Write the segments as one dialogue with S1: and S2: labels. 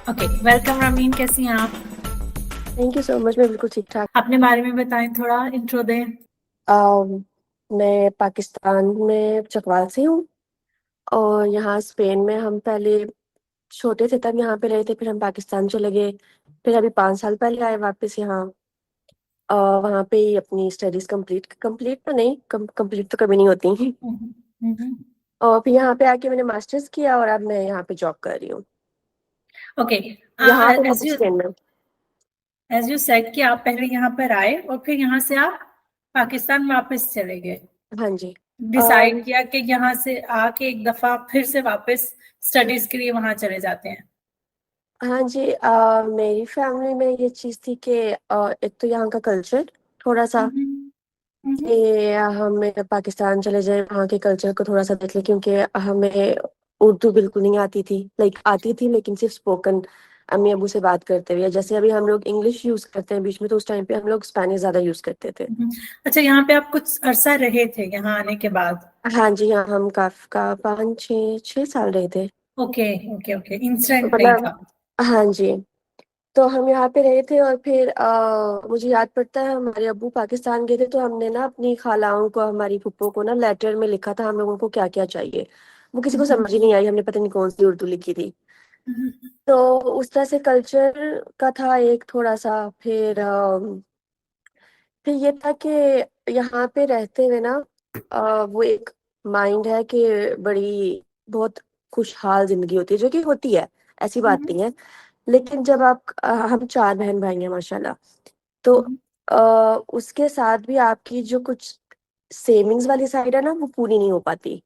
S1: Okay, welcome ramen, कैसी हैं आप?
S2: Thank you so much. मैं बिल्कुल ठीक ठाक।
S1: अपने बारे में बताएं, थोड़ा इंट्रो दें।
S2: अम, मैं पाकिस्तान में चकवाल से हूँ। और यहाँ स्पेन में हम पहले छोटे थे तब यहाँ पे रहे थे, फिर हम पाकिस्तान चले गए। फिर अभी 5 साल पहले आए वापस यहाँ। वहाँ पे ही अपनी स्टडीज कंप्लीट कंप्लीट तो नहीं, कंप्लीट तो कभी नहीं होती।
S1: हम्म, हम्म।
S2: और फिर यहाँ पे आके मैंने मास्टर्स किया और अब मैं यहाँ पे जॉब कर रही हूँ।
S1: ओके।
S2: यहाँ पे
S1: एज
S2: मतलब
S1: यू
S2: स्पेन में।
S1: एज यू सेड कि आप पहले यहाँ पर आए और फिर यहाँ से आप पाकिस्तान वापस चले गए।
S2: हाँ जी।
S1: डिसाइड किया कि यहाँ से आके एक दफा फिर से वापस स्टडीज के लिए वहां चले जाते हैं।
S2: हाँ जी। मेरी फैमिली में ये चीज़ थी कि एक तो यहाँ का कल्चर थोड़ा सा,
S1: हम्म, हम्म,
S2: कि हमें पाकिस्तान चले जाए, वहाँ के कल्चर को थोड़ा सा देख ले, क्योंकि हमें उर्दू बिल्कुल नहीं आती थी। लाइक आती थी लेकिन सिर्फ स्पोकन, अम्मी अबू से बात करते हुए। जैसे अभी हम लोग इंग्लिश यूज करते हैं बीच में, तो उस टाइम पे हम लोग स्पेनिश ज्यादा यूज करते थे।
S1: हम्म। अच्छा, यहाँ पे आप कुछ अरसा रहे थे यहाँ आने के बाद?
S2: हाँ जी। हाँ, हम काफ का 5 6 6 साल रहे थे।
S1: ओके, ओके, ओके, इंसिडेंट नहीं
S2: मतलब
S1: था।
S2: हाँ जी। तो हम यहाँ पे रहे थे और फिर मुझे याद पड़ता है हमारे अब्बू पाकिस्तान गए थे, तो हमने ना अपनी खालाओं को, हमारी फुप्पो को ना लेटर में लिखा था हम लोगों को क्या क्या चाहिए। वो किसी को
S1: हम्म,
S2: समझ ही नहीं आई, हमने पता नहीं कौन सी उर्दू लिखी थी।
S1: हम्म,
S2: तो उस तरह से कल्चर का था एक थोड़ा सा। फिर ये था कि यहाँ पे रहते हुए ना, वो एक माइंड है कि बड़ी बहुत खुशहाल जिंदगी होती है, जो कि होती है, ऐसी बात
S1: हम्म,
S2: नहीं है। लेकिन जब आप हम 4 बहन भाई हैं माशाल्लाह। तो
S1: हम्म,
S2: उसके साथ भी आपकी जो कुछ सेविंग्स वाली साइड है ना, वो पूरी नहीं हो पाती।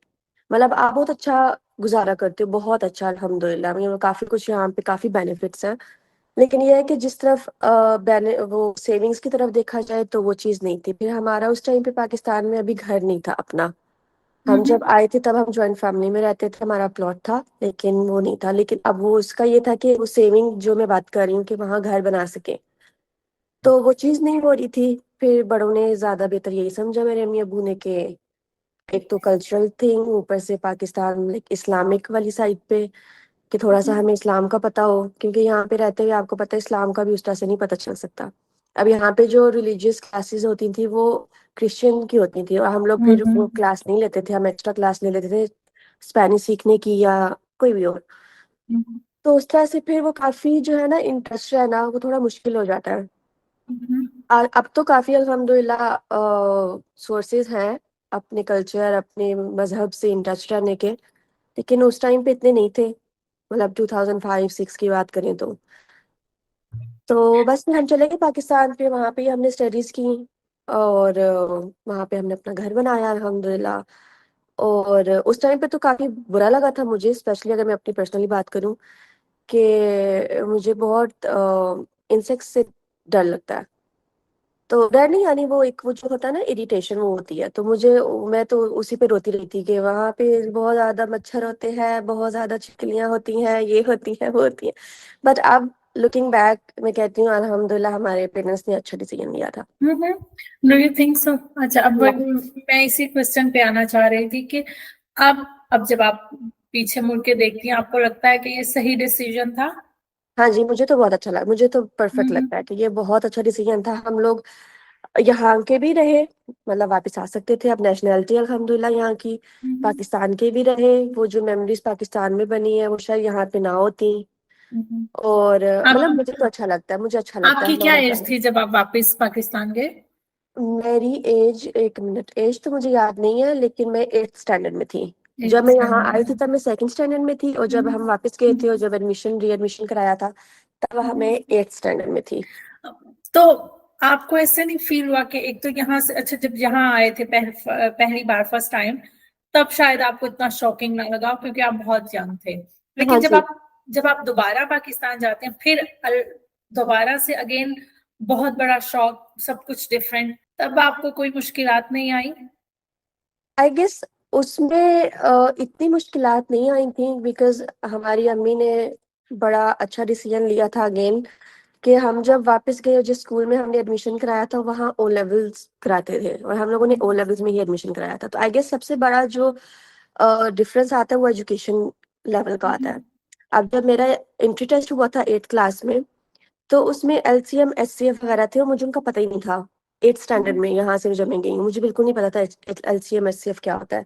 S2: मतलब आप बहुत अच्छा गुजारा करते हो, बहुत अच्छा अल्हम्दुलिल्लाह। मतलब काफी कुछ यहाँ पे काफी बेनिफिट्स हैं। लेकिन ये है कि जिस तरफ वो सेविंग्स की तरफ देखा जाए तो वो चीज़ नहीं थी। फिर हमारा उस टाइम पे पाकिस्तान में अभी घर नहीं था अपना। हम
S1: हम्म,
S2: जब आए थे तब हम जॉइंट फैमिली में रहते थे, हमारा प्लॉट था लेकिन वो नहीं था। लेकिन अब वो उसका ये था कि वो सेविंग जो मैं बात कर रही हूँ कि वहाँ घर बना सके, तो वो चीज़ नहीं हो रही थी। फिर बड़ों ने ज़्यादा बेहतर यही समझा, मेरे अम्मी अबू ने, कि एक तो कल्चरल थिंग, ऊपर से पाकिस्तान लाइक इस्लामिक वाली साइड पे, कि थोड़ा सा हमें इस्लाम का पता हो, क्योंकि यहाँ पे रहते हुए आपको पता है इस्लाम का भी उस तरह से नहीं पता चल सकता। अब यहाँ पे जो रिलीजियस क्लासेस होती थी वो क्रिश्चियन की होती थी, और हम लोग फिर वो
S1: हम्म,
S2: क्लास नहीं लेते थे, हम एक्स्ट्रा क्लास ले लेते थे स्पेनिश सीखने की या कोई भी और।
S1: हम्म,
S2: तो उस तरह से फिर वो काफी जो है ना इंटरेस्ट है ना, वो थोड़ा मुश्किल हो जाता है।
S1: हम्म,
S2: अब तो काफी अल्हम्दुलिल्लाह सोर्सेज हैं अपने कल्चर, अपने मजहब से इन टच रहने के। लेकिन उस टाइम पे इतने नहीं थे, मतलब 2005 6 की बात करें तो बस फिर हम चले गए पाकिस्तान। फिर वहाँ पे ही हमने स्टडीज की, और वहाँ पे हमने अपना घर बनाया अल्हम्दुलिल्लाह। और उस टाइम पे तो काफी बुरा लगा था मुझे, स्पेशली अगर मैं अपनी पर्सनली बात करूँ, कि मुझे बहुत इंसेक्ट से डर लगता है। तो डर नहीं, यानी वो एक वो जो होता है ना इरिटेशन, वो होती है। तो मुझे, मैं तो उसी पे रोती रही थी कि वहां पे बहुत ज्यादा मच्छर होते हैं, बहुत ज्यादा छिपकलियां होती हैं, ये होती है वो होती है। बट अब लुकिंग बैक मैं कहती हूँ अल्हम्दुलिल्लाह हमारे पेरेंट्स ने अच्छा डिसीजन लिया था।
S1: Do you think so? अच्छा, अब मैं इसी क्वेश्चन पे आना चाह रही थी कि अब जब आप पीछे मुड़ के देखती हैं, आपको लगता है कि ये सही डिसीजन था?
S2: हाँ जी, मुझे तो बहुत अच्छा लगा, मुझे तो परफेक्ट
S1: हम्म,
S2: लगता है कि ये बहुत अच्छा डिसीजन था। हम लोग यहाँ के भी रहे, मतलब वापस आ सकते थे, अब नेशनैलिटी अल्हम्दुलिल्लाह यहाँ की।
S1: हम्म,
S2: पाकिस्तान के भी रहे, वो जो मेमोरीज पाकिस्तान में बनी है वो शायद यहाँ पे ना होती।
S1: हम्म।
S2: और मतलब
S1: आप
S2: मुझे तो अच्छा लगता है, मुझे अच्छा लगता है
S1: आपकी क्या
S2: हमारा
S1: एज
S2: जाना।
S1: थी जब आप वापस पाकिस्तान गए?
S2: मेरी एज, एक मिनट, एज तो मुझे याद नहीं है, लेकिन मैं 8th स्टैंडर्ड में थी। जब
S1: एट्थ
S2: मैं यहाँ आई थी
S1: स्टैंडर्ड।
S2: तब मैं 2nd स्टैंडर्ड में थी, और जब हम वापस गए थे और जब एडमिशन रीएडमिशन कराया था तब मैं 8th स्टैंडर्ड में थी।
S1: तो आपको ऐसे नहीं फील हुआ कि एक तो यहाँ से, अच्छा जब यहाँ आए थे पहली बार फर्स्ट टाइम, तब शायद आपको इतना शॉकिंग ना लगा क्योंकि आप बहुत यंग थे।
S2: हाँ
S1: लेकिन
S2: जी।
S1: जब आप दोबारा पाकिस्तान जाते हैं, फिर दोबारा से अगेन बहुत बड़ा शॉक, सब कुछ डिफरेंट, तब आपको कोई मुश्किलात नहीं आई?
S2: आई गेस उसमें इतनी मुश्किलात नहीं आई थी, बिकॉज हमारी अम्मी ने बड़ा अच्छा डिसीजन लिया था अगेन, कि हम जब वापस गए, जिस स्कूल में हमने एडमिशन कराया था वहाँ ओ लेवल्स कराते थे, और हम लोगों ने ओ लेवल्स में ही एडमिशन कराया था। तो आई गेस सबसे बड़ा जो डिफरेंस आता है वो एजुकेशन लेवल का आता है। अब जब मेरा एंट्री टेस्ट हुआ था 8th क्लास में, तो उसमें एलसीएम एचसीएफ वगैरह थे और मुझे उनका पता ही नहीं था। 8th स्टैंडर्ड में यहाँ से जब मैं गई हूँ, मुझे बिल्कुल नहीं पता था एलसीएम एचसीएफ क्या होता है।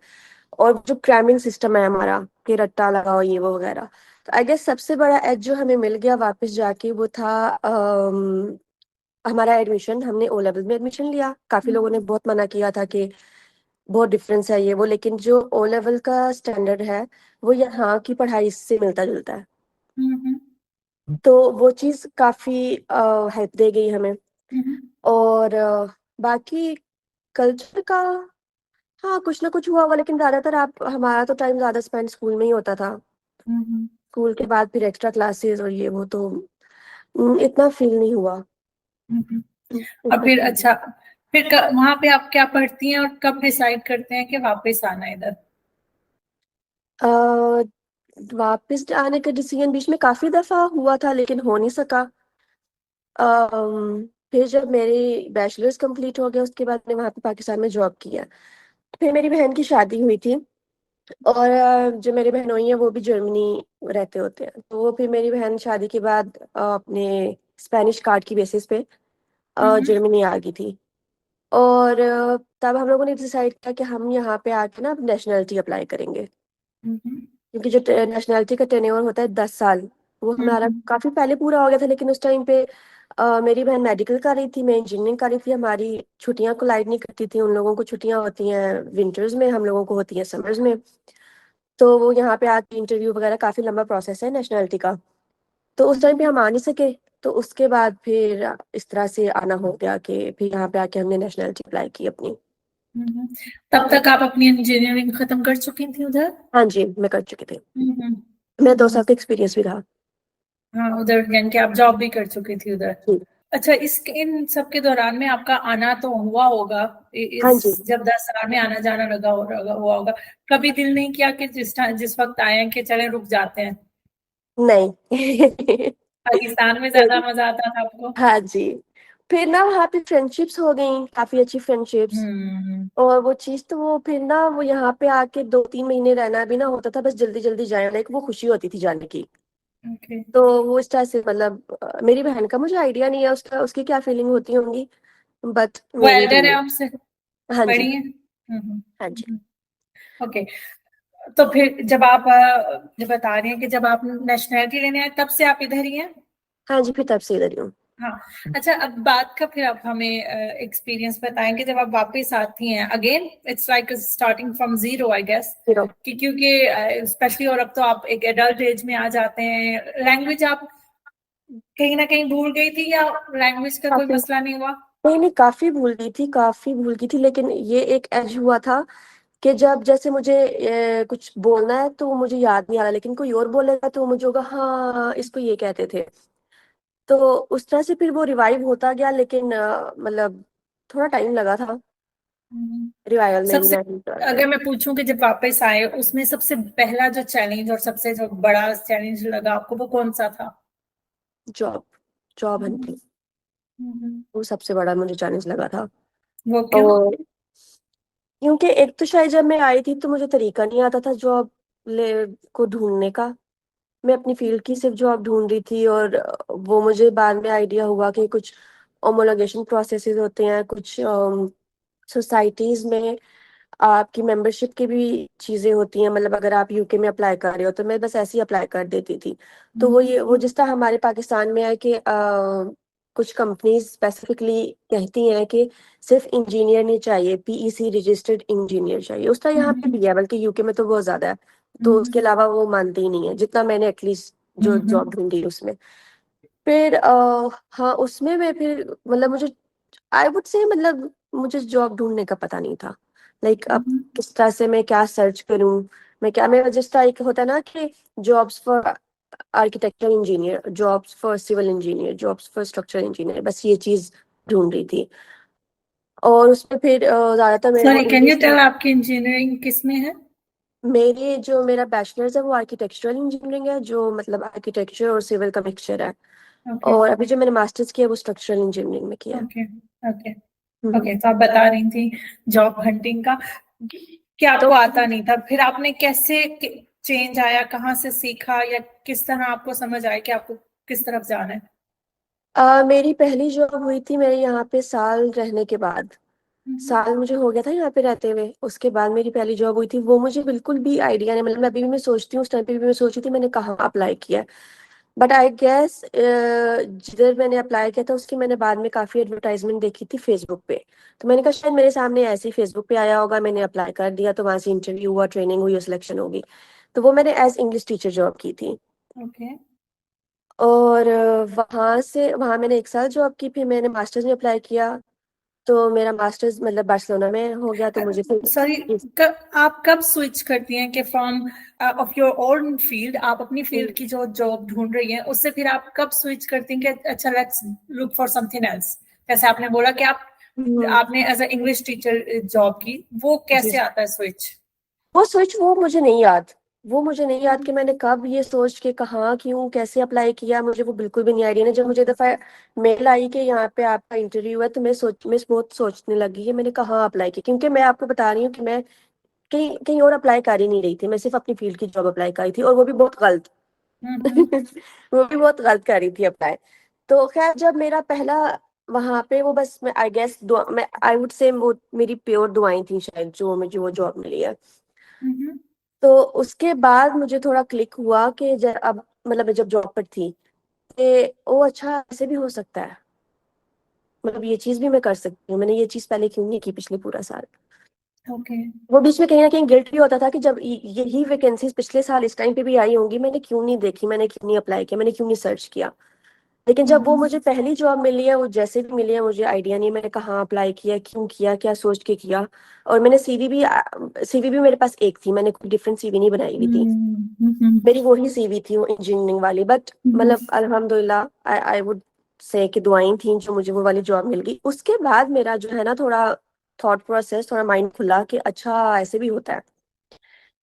S2: और जो क्रैमिंग सिस्टम है हमारा कि रट्टा लगाओ ये वो वगैरह, तो आई गेस सबसे बड़ा एज जो हमें मिल गया वापस जाके वो था हमारा एडमिशन। हमने ओ लेवल में एडमिशन लिया। काफी लोगों ने बहुत मना किया था कि बहुत डिफरेंस है ये वो, लेकिन जो ओ लेवल का स्टैंडर्ड है वो यहाँ की पढ़ाई से मिलता जुलता है। तो वो चीज काफी हेल्प दे गई हमें। और बाकी कल्चर का, हाँ कुछ ना कुछ हुआ होगा, लेकिन ज्यादातर आप हमारा तो टाइम ज्यादा स्पेंड स्कूल में ही होता था। स्कूल के बाद फिर एक्स्ट्रा क्लासेस और ये वो, तो इतना फील नहीं हुआ।
S1: और
S2: इतना
S1: फिर
S2: फील
S1: अच्छा, फिर वहां पे आप क्या पढ़ती हैं और कब डिसाइड करते हैं कि वापस आना है इधर?
S2: वापस आने का डिसीजन बीच में काफी दफा हुआ था लेकिन हो नहीं सका। फिर जब मेरी बैचलर्स कंप्लीट हो गया उसके बाद मैंने वहाँ पे पाकिस्तान में जॉब किया। फिर मेरी बहन की शादी हुई थी, और जो मेरी बहनोई है वो भी जर्मनी रहते होते हैं, तो वो फिर मेरी बहन शादी के बाद अपने स्पेनिश कार्ड की बेसिस पे जर्मनी आ गई थी। और तब हम लोगों ने डिसाइड किया कि हम यहाँ पे आके ना नेशनलिटी अप्लाई करेंगे, क्योंकि जो नेशनलिटी का टेन्योर होता है 10 साल, वो हमारा काफी पहले पूरा हो गया था। लेकिन उस टाइम पे मेरी बहन मेडिकल कर रही थी, मैं इंजीनियरिंग कर रही थी। हमारी छुट्टियां कोलाइड नहीं करती थी। उन लोगों को छुट्टियां होती हैं विंटर्स में, हम लोगों को होती हैं समर्स में। तो वो यहाँ पे आके इंटरव्यू वगैरह, काफी लंबा प्रोसेस है नेशनलिटी का, तो उस टाइम पे हम आ नहीं सके। तो उसके बाद फिर इस तरह से आना हो गया कि फिर यहाँ पे आके हमने नेशनलिटी अप्लाई की अपनी।
S1: तब तक आप अपनी इंजीनियरिंग खत्म कर चुकी थी उधर?
S2: हाँ जी, मैं कर चुकी थी।
S1: हम्म।
S2: मैं 2 साल का एक्सपीरियंस भी रहा।
S1: हाँ, उधर यानी कि आप जॉब भी कर चुकी थी उधर।
S2: जी।
S1: अच्छा, इस इन सब के दौरान में आपका आना तो हुआ होगा,
S2: हाँ जी।
S1: इस जब 10 साल में आना जाना हुआ होगा, कभी दिल नहीं किया कि जिस वक्त आए हैं कि चले रुक जाते हैं?
S2: नहीं।
S1: पाकिस्तान में ज्यादा मजा आता था आपको?
S2: हाँ जी। फिर ना वहाँ पे फ्रेंडशिप्स हो गई, काफी अच्छी फ्रेंडशिप्स।
S1: हम्म।
S2: और वो चीज तो वो फिर ना वो यहाँ पे आके 2-3 महीने रहना भी ना होता था, बस जल्दी जल्दी जाए, लाइक वो खुशी होती थी जाने की।
S1: ओके।
S2: तो वो इस तरह से मतलब मेरी बहन का मुझे आइडिया नहीं है उसका, उसकी क्या फीलिंग होती होंगी, बट
S1: वो
S2: मेरी तो
S1: एल्डर है
S2: नहीं।
S1: आपसे?
S2: हाँ जी।
S1: बड़ी है?
S2: हाँ जी।
S1: ओके। तो फिर जब आप जब बता रही हैं कि जब आप नेशनलिटी लेने आए तब से आप इधर ही हैं?
S2: हाँ जी, फिर तब से इधर ही हूँ।
S1: हाँ। अच्छा, अब बात का फिर आप हमें एक्सपीरियंस बताएंगे जब आप वापस आती हैं again, it's like starting from zero I guess,
S2: फिर
S1: कि क्योंकि स्पेशली और अब तो आप एक एडल्ट एज में आ जाते हैं, लैंग्वेज आप कहीं ना कहीं भूल गई थी या लैंग्वेज का कोई
S2: काफी,
S1: मसला नहीं हुआ?
S2: नहीं नहीं, काफी भूल गई थी, काफी भूल गई थी। लेकिन ये एक एज हुआ था कि जब जैसे मुझे कुछ बोलना है तो मुझे याद नहीं आ रहा, लेकिन कोई और बोलेगा तो मुझे होगा हाँ इसको ये कहते थे। तो उस तरह से फिर वो रिवाइव होता गया, लेकिन मतलब थोड़ा टाइम लगा था
S1: हम्म।
S2: रिवाइवल में
S1: सबसे,
S2: भी।
S1: अगर मैं पूछूं कि जब वापस आए उसमें सबसे पहला जो चैलेंज और सबसे जो बड़ा चैलेंज लगा आपको वो कौन सा था?
S2: जॉब, जॉब
S1: हम्म।
S2: हंटिंग,
S1: हम्म।
S2: वो सबसे बड़ा मुझे चैलेंज लगा था।
S1: वो क्यों?
S2: और क्योंकि एक तो शायद जब मैं आई थी तो मुझे तरीका नहीं आता था जॉब ले को ढूंढने का। मैं अपनी फील्ड की सिर्फ जॉब ढूंढ रही थी, और वो मुझे बाद में आइडिया हुआ कि कुछ होमोलोगेशन प्रोसेसेस होते हैं, कुछ सोसाइटीज में आपकी मेंबरशिप की भी चीजें होती हैं। मतलब अगर आप यूके में अप्लाई कर रहे हो तो मैं बस ऐसे ही अप्लाई कर देती थी। तो वो जिस तरह हमारे पाकिस्तान में है कि कुछ कंपनीज स्पेसिफिकली कहती हैं कि सिर्फ इंजीनियर नहीं चाहिए, पीईसी रजिस्टर्ड इंजीनियर चाहिए, उस तरह यहाँ पे भी है, बल्कि यूके में तो बहुत ज्यादा है। तो उसके अलावा वो मानते ही नहीं है, जितना मैंने एटलीस्ट जो जॉब ढूंढी उसमें। फिर हाँ उसमें मैं फिर मतलब मुझे आई वुड से मतलब मुझे जॉब ढूंढने का पता नहीं था। लाइक अब किस तरह से मैं क्या सर्च करूं, मैं क्या, मेरा जिस तरह एक होता है ना कि jobs for architecture engineer, jobs for civil engineer, jobs for structural engineer, बस ये चीज ढूंढ रही थी। और उसमें फिर ज्यादातर मेरे वो
S1: सॉरी, कैन यू
S2: इंग्लिश में।
S1: टेल आपकी इंजीनियरिंग किस में है?
S2: मेरा बैचलर्स है वो आर्किटेक्चरल इंजीनियरिंग है, जो मतलब आर्किटेक्चर और सिविल का मिक्सचर है।
S1: ओके।
S2: और अभी जो मैंने मास्टर्स किया है वो स्ट्रक्चरल इंजीनियरिंग में किया है।
S1: ओके। ओके।
S2: हम्म।
S1: ओके, तो आप बता रही थी जॉब हंटिंग का कि
S2: तो
S1: आपको आता नहीं था, फिर आपने कैसे चेंज आया, कहाँ से सीखा, या किस तरह आपको समझ आया कि आपको किस तरफ जाना है?
S2: मेरी पहली जॉब हुई थी मेरे यहाँ पे साल रहने के बाद। साल मुझे हो गया था यहाँ पे रहते हुए, उसके बाद मेरी पहली जॉब हुई थी। वो मुझे बिल्कुल भी आइडिया नहीं, मतलब अभी भी मैं सोचती हूँ, उस टाइम पे भी मैं सोच रही थी मैंने कहाँ अप्लाई किया। बट आई गेस जिधर मैंने अप्लाई किया था उसकी मैंने बाद में काफी एडवर्टाइजमेंट देखी थी फेसबुक पे। तो मैंने कहा शायद मेरे सामने ऐसे ही फेसबुक पे आया होगा, मैंने अप्लाई कर दिया, तो वहां से इंटरव्यू हुआ, ट्रेनिंग हुई और सिलेक्शन होगी। तो वो मैंने एज इंग्लिश टीचर जॉब की थी।
S1: ओके।
S2: और वहां से वहां मैंने 1 साल जॉब की, फिर मैंने मास्टर्स में अप्लाई किया। तो मेरा मास्टर्स मतलब बार्सिलोना में हो गया, तो मुझे
S1: सॉरी,
S2: फिर
S1: आप कब स्विच करती हैं कि from of your own field, आप अपनी फील्ड की जो जॉब ढूंढ रही हैं उससे फिर आप कब स्विच करती हैं कि अच्छा let's look for something else? जैसे आपने बोला कि
S2: हम्म,
S1: आपने as a English teacher job की, वो
S2: जी
S1: कैसे
S2: जी।
S1: आता है स्विच?
S2: वो स्विच वो मुझे नहीं याद कि मैंने कब ये सोच के कहाँ क्यों कैसे अप्लाई किया, मुझे वो बिल्कुल भी नहीं आइडिया। ना जब मुझे दफा मेल आई कि यहाँ पे आपका इंटरव्यू है, तो मैं बहुत सोचने लगी कि मैंने कहाँ अप्लाई किया, क्योंकि मैं आपको बता रही हूँ कि मैं कहीं कहीं और अप्लाई कर ही नहीं रही थी, मैं सिर्फ अपनी फील्ड की जॉब अप्लाई करी थी, और वो भी बहुत गलत।
S1: हम्म।
S2: वो भी बहुत गलत कर रही थी अप्लाई। तो खैर जब मेरा पहला वहां पे वो बस मैं आई गेस मैं आई वुड से वो मेरी प्योर दुआएं थी शायद जो मुझे वो जॉब मिली है।
S1: हम्म।
S2: तो उसके बाद मुझे थोड़ा क्लिक हुआ कि जब अब मतलब मैं जब जॉब पर थी कि ओ अच्छा ऐसे भी हो सकता है, मतलब ये चीज भी मैं कर सकती हूँ, मैंने ये चीज पहले क्यों नहीं की पिछले पूरा साल।
S1: ओके।
S2: वो बीच में कहीं ना कहीं गिल्ट भी होता था कि जब यही वैकेंसीज पिछले साल इस टाइम पे भी आई होंगी, मैंने क्यों नहीं देखी, मैंने क्यों नहीं अप्लाई किया, मैंने क्यों नहीं सर्च किया। लेकिन जब वो मुझे पहली जॉब मिली है, वो जैसे भी मिली है मुझे आइडिया नहीं है मैंने कहाँ अप्लाई किया, क्यों किया, क्या सोच के किया। और मैंने सीवी भी मेरे पास एक थी, मैंने कोई डिफरेंट सीवी नहीं बनाई हुई थी, मेरी वही सीवी थी वो इंजीनियरिंग वाली। बट मतलब अल्हम्दुलिल्लाह आई आई वुड से कि दुआएं थी जो मुझे वो वाली जॉब मिल गई। उसके बाद मेरा जो है ना थोड़ा थॉट प्रोसेस, थोड़ा माइंड खुला कि अच्छा ऐसे भी होता है।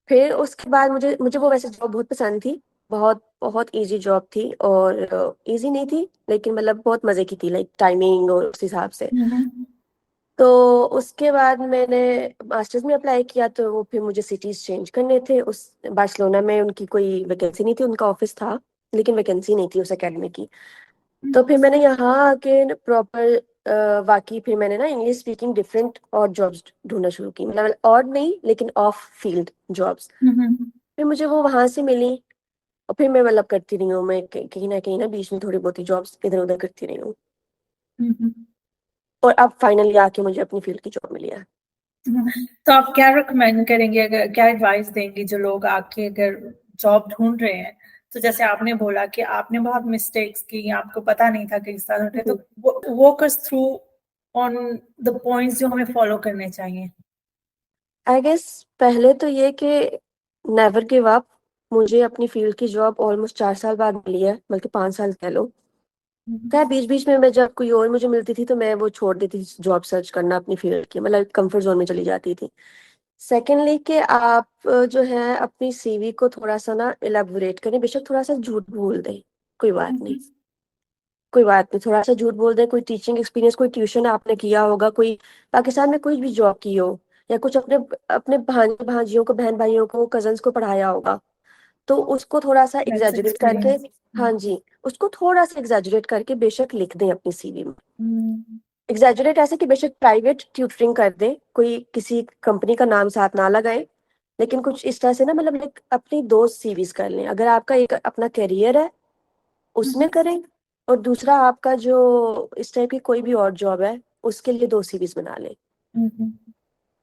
S2: फिर उसके बाद मुझे मुझे वो वैसे जॉब बहुत पसंद थी, बहुत बहुत इजी जॉब थी, और इजी नहीं थी लेकिन मतलब बहुत मजे की थी, लाइक टाइमिंग और उस हिसाब से। तो उसके बाद मैंने मास्टर्स में अप्लाई किया, तो वो फिर मुझे सिटीज चेंज करने थे। उस बार्सिलोना में उनकी कोई वैकेंसी नहीं थी, उनका ऑफिस था लेकिन वैकेंसी नहीं थी उस एकेडमी की। तो फिर मैंने यहाँ आके प्रॉपर वाकई फिर मैंने ना इंग्लिश स्पीकिंग डिफरेंट और जॉब्स ढूंढना शुरू की, मतलब और नहीं लेकिन ऑफ फील्ड जॉब्स। फिर मुझे वो वहां से मिली, और फिर मैं मतलब करती रही हूँ, मैं कहीं ना बीच में थोड़ी बहुत ही जॉब्स इधर उधर करती रही हूँ। और अब फाइनली आके मुझे अपनी फील्ड की जॉब मिली है।
S1: तो आप क्या रिकमेंड करेंगे, अगर क्या एडवाइस देंगे जो लोग आके अगर जॉब ढूंढ रहे हैं? तो जैसे आपने बोला कि आपने बहुत मिस्टेक्स की, आपको पता नहीं था कि इस तरह होते, तो walk us through on the points जो हमें फॉलो करने चाहिए।
S2: आई गेस पहले तो ये कि नेवर गिव अप। मुझे अपनी फील्ड की जॉब ऑलमोस्ट 4 साल बाद मिली है, बल्कि 5 साल कह लो। क्या बीच बीच में मैं जब कोई और मुझे मिलती थी तो मैं वो छोड़ देती थी जॉब सर्च करना अपनी फील्ड की, मतलब कंफर्ट जोन में चली जाती थी। सेकेंडली कि आप जो है अपनी सीवी को थोड़ा सा ना इलेबोरेट करें, बेशक थोड़ा सा झूठ बोल दें, कोई बात नहीं, कोई बात नहीं, थोड़ा सा झूठ बोल दें। कोई टीचिंग एक्सपीरियंस, कोई ट्यूशन आपने किया होगा, कोई पाकिस्तान में कोई भी जॉब की हो, या कुछ अपने अपने भांजियों को, बहन भाइयों को, कजन्स को पढ़ाया होगा, तो उसको थोड़ा सा
S1: दैट्स
S2: एग्जैजुरेट करके,
S1: एक्सपीरियंस।
S2: हाँ जी, उसको थोड़ा सा एग्जैजुरेट करके बेशक लिख दें अपनी सीवी में। एग्जैजुरेट ऐसे कि बेशक प्राइवेट ट्यूटरिंग कर दें, कोई किसी कंपनी का नाम साथ ना लगाएं, लेकिन कुछ इस तरह से ना, मतलब एक अपनी दो सीवीज कर लें। अगर आपका एक अपना करियर है उसमें करें, और दूसरा आपका जो इस टाइप की कोई भी और जॉब है उसके लिए दो सीवीज बना लें।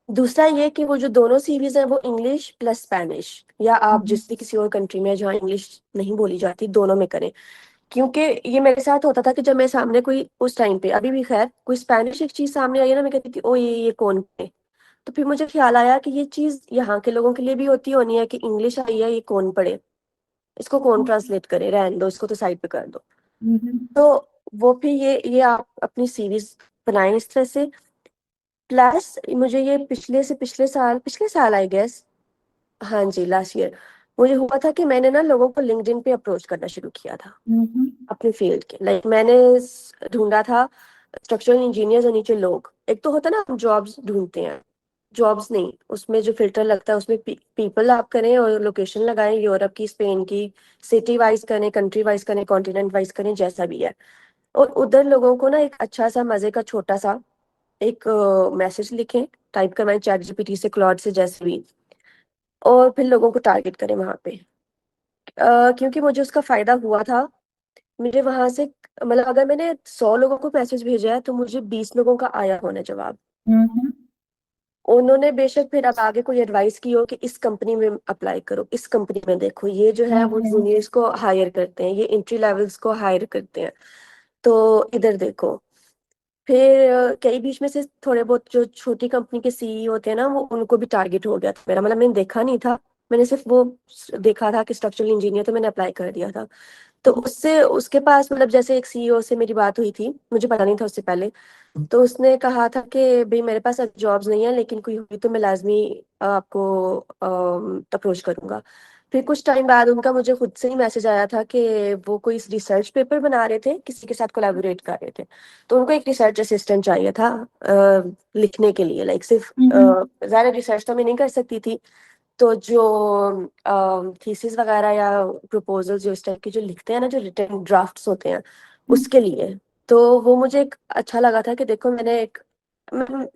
S2: दूसरा ये कि वो जो दोनों सीरीज है वो इंग्लिश प्लस स्पेनिश, या आप जिस भी किसी और कंट्री में जहाँ इंग्लिश नहीं बोली जाती दोनों में करें। क्योंकि ये मेरे साथ होता था कि जब मैं सामने कोई उस टाइम पे, अभी भी खैर, कोई स्पेनिश एक चीज सामने आई है ना, मैं कहती थी ओ ये कौन है। तो फिर मुझे ख्याल आया कि ये चीज यहाँ के लोगों के लिए भी होती होनी है कि इंग्लिश आई है, ये कौन पढ़े, इसको कौन ट्रांसलेट करे, रहने दो, इसको तो साइड पे कर दो। तो वो फिर ये आप अपनी सीरीज बनाएं इस तरह से। प्लस मुझे ये पिछले साल आई गेस, हाँ जी लास्ट ईयर, मुझे हुआ था कि मैंने ना लोगों को लिंक्डइन पे अप्रोच करना शुरू किया था अपनी फील्ड के। लाइक मैंने ढूंढा था स्ट्रक्चरल इंजीनियर्स और नीचे लोग, एक तो होता है ना हम जॉब्स ढूंढते हैं, जॉब्स नहीं, उसमें जो फिल्टर लगता है उसमें पीपल आप करें और लोकेशन लगाएं, यूरोप की, स्पेन की, सिटी वाइज करें, कंट्री वाइज करें, कॉन्टिनेंट वाइज करें, जैसा भी है। और उधर लोगों को ना एक अच्छा सा मजे का छोटा सा एक मैसेज लिखें, टाइप करवाएं चैट जीपीटी से, क्लॉड से, जैसे भी, और फिर लोगों को टारगेट करें वहां पे। क्योंकि मुझे उसका फायदा हुआ था। मुझे वहां से, मतलब अगर मैंने 100 लोगों को मैसेज भेजा है तो मुझे 20 लोगों का आया होना जवाब।
S1: हम्म
S2: उन्होंने बेशक फिर अब आगे कोई एडवाइस की हो कि इस कंपनी में अप्लाई करो, इस कंपनी में देखो, ये जो है वो
S1: हम्म
S2: जूनियर्स को हायर करते हैं, ये एंट्री लेवल्स को हायर करते हैं, तो इधर देखो। फिर कई बीच में से थोड़े बहुत जो छोटी कंपनी के सीईओ होते हैं ना, वो उनको भी टारगेट हो गया था मेरा, मतलब मैंने देखा नहीं था, मैंने सिर्फ वो देखा था कि स्ट्रक्चरल इंजीनियर, तो मैंने अप्लाई कर दिया था। तो उससे उसके पास, मतलब जैसे एक सीईओ से मेरी बात हुई थी, मुझे पता नहीं था उससे पहले, तो उसने कहा था कि भाई मेरे पास अब जॉब्स नहीं है, लेकिन कोई हुई तो मैं लाजमी आपको अप्रोच करूंगा। फिर कुछ टाइम बाद उनका मुझे खुद से ही मैसेज आया था कि वो कोई रिसर्च पेपर बना रहे थे, किसी के साथ कोलैबोरेट कर रहे थे, तो उनको एक रिसर्च असिस्टेंट चाहिए था लिखने के लिए, लाइक सिर्फ
S1: हम्म
S2: ज़्यादा रिसर्च तो मैं नहीं कर सकती थी, तो जो थीसिस वगैरह या प्रपोजल जो इस टाइप के जो लिखते हैं ना, जो रिटन ड्राफ्ट्स होते हैं, उसके लिए। तो वो मुझे एक अच्छा लगा था कि देखो मैंने एक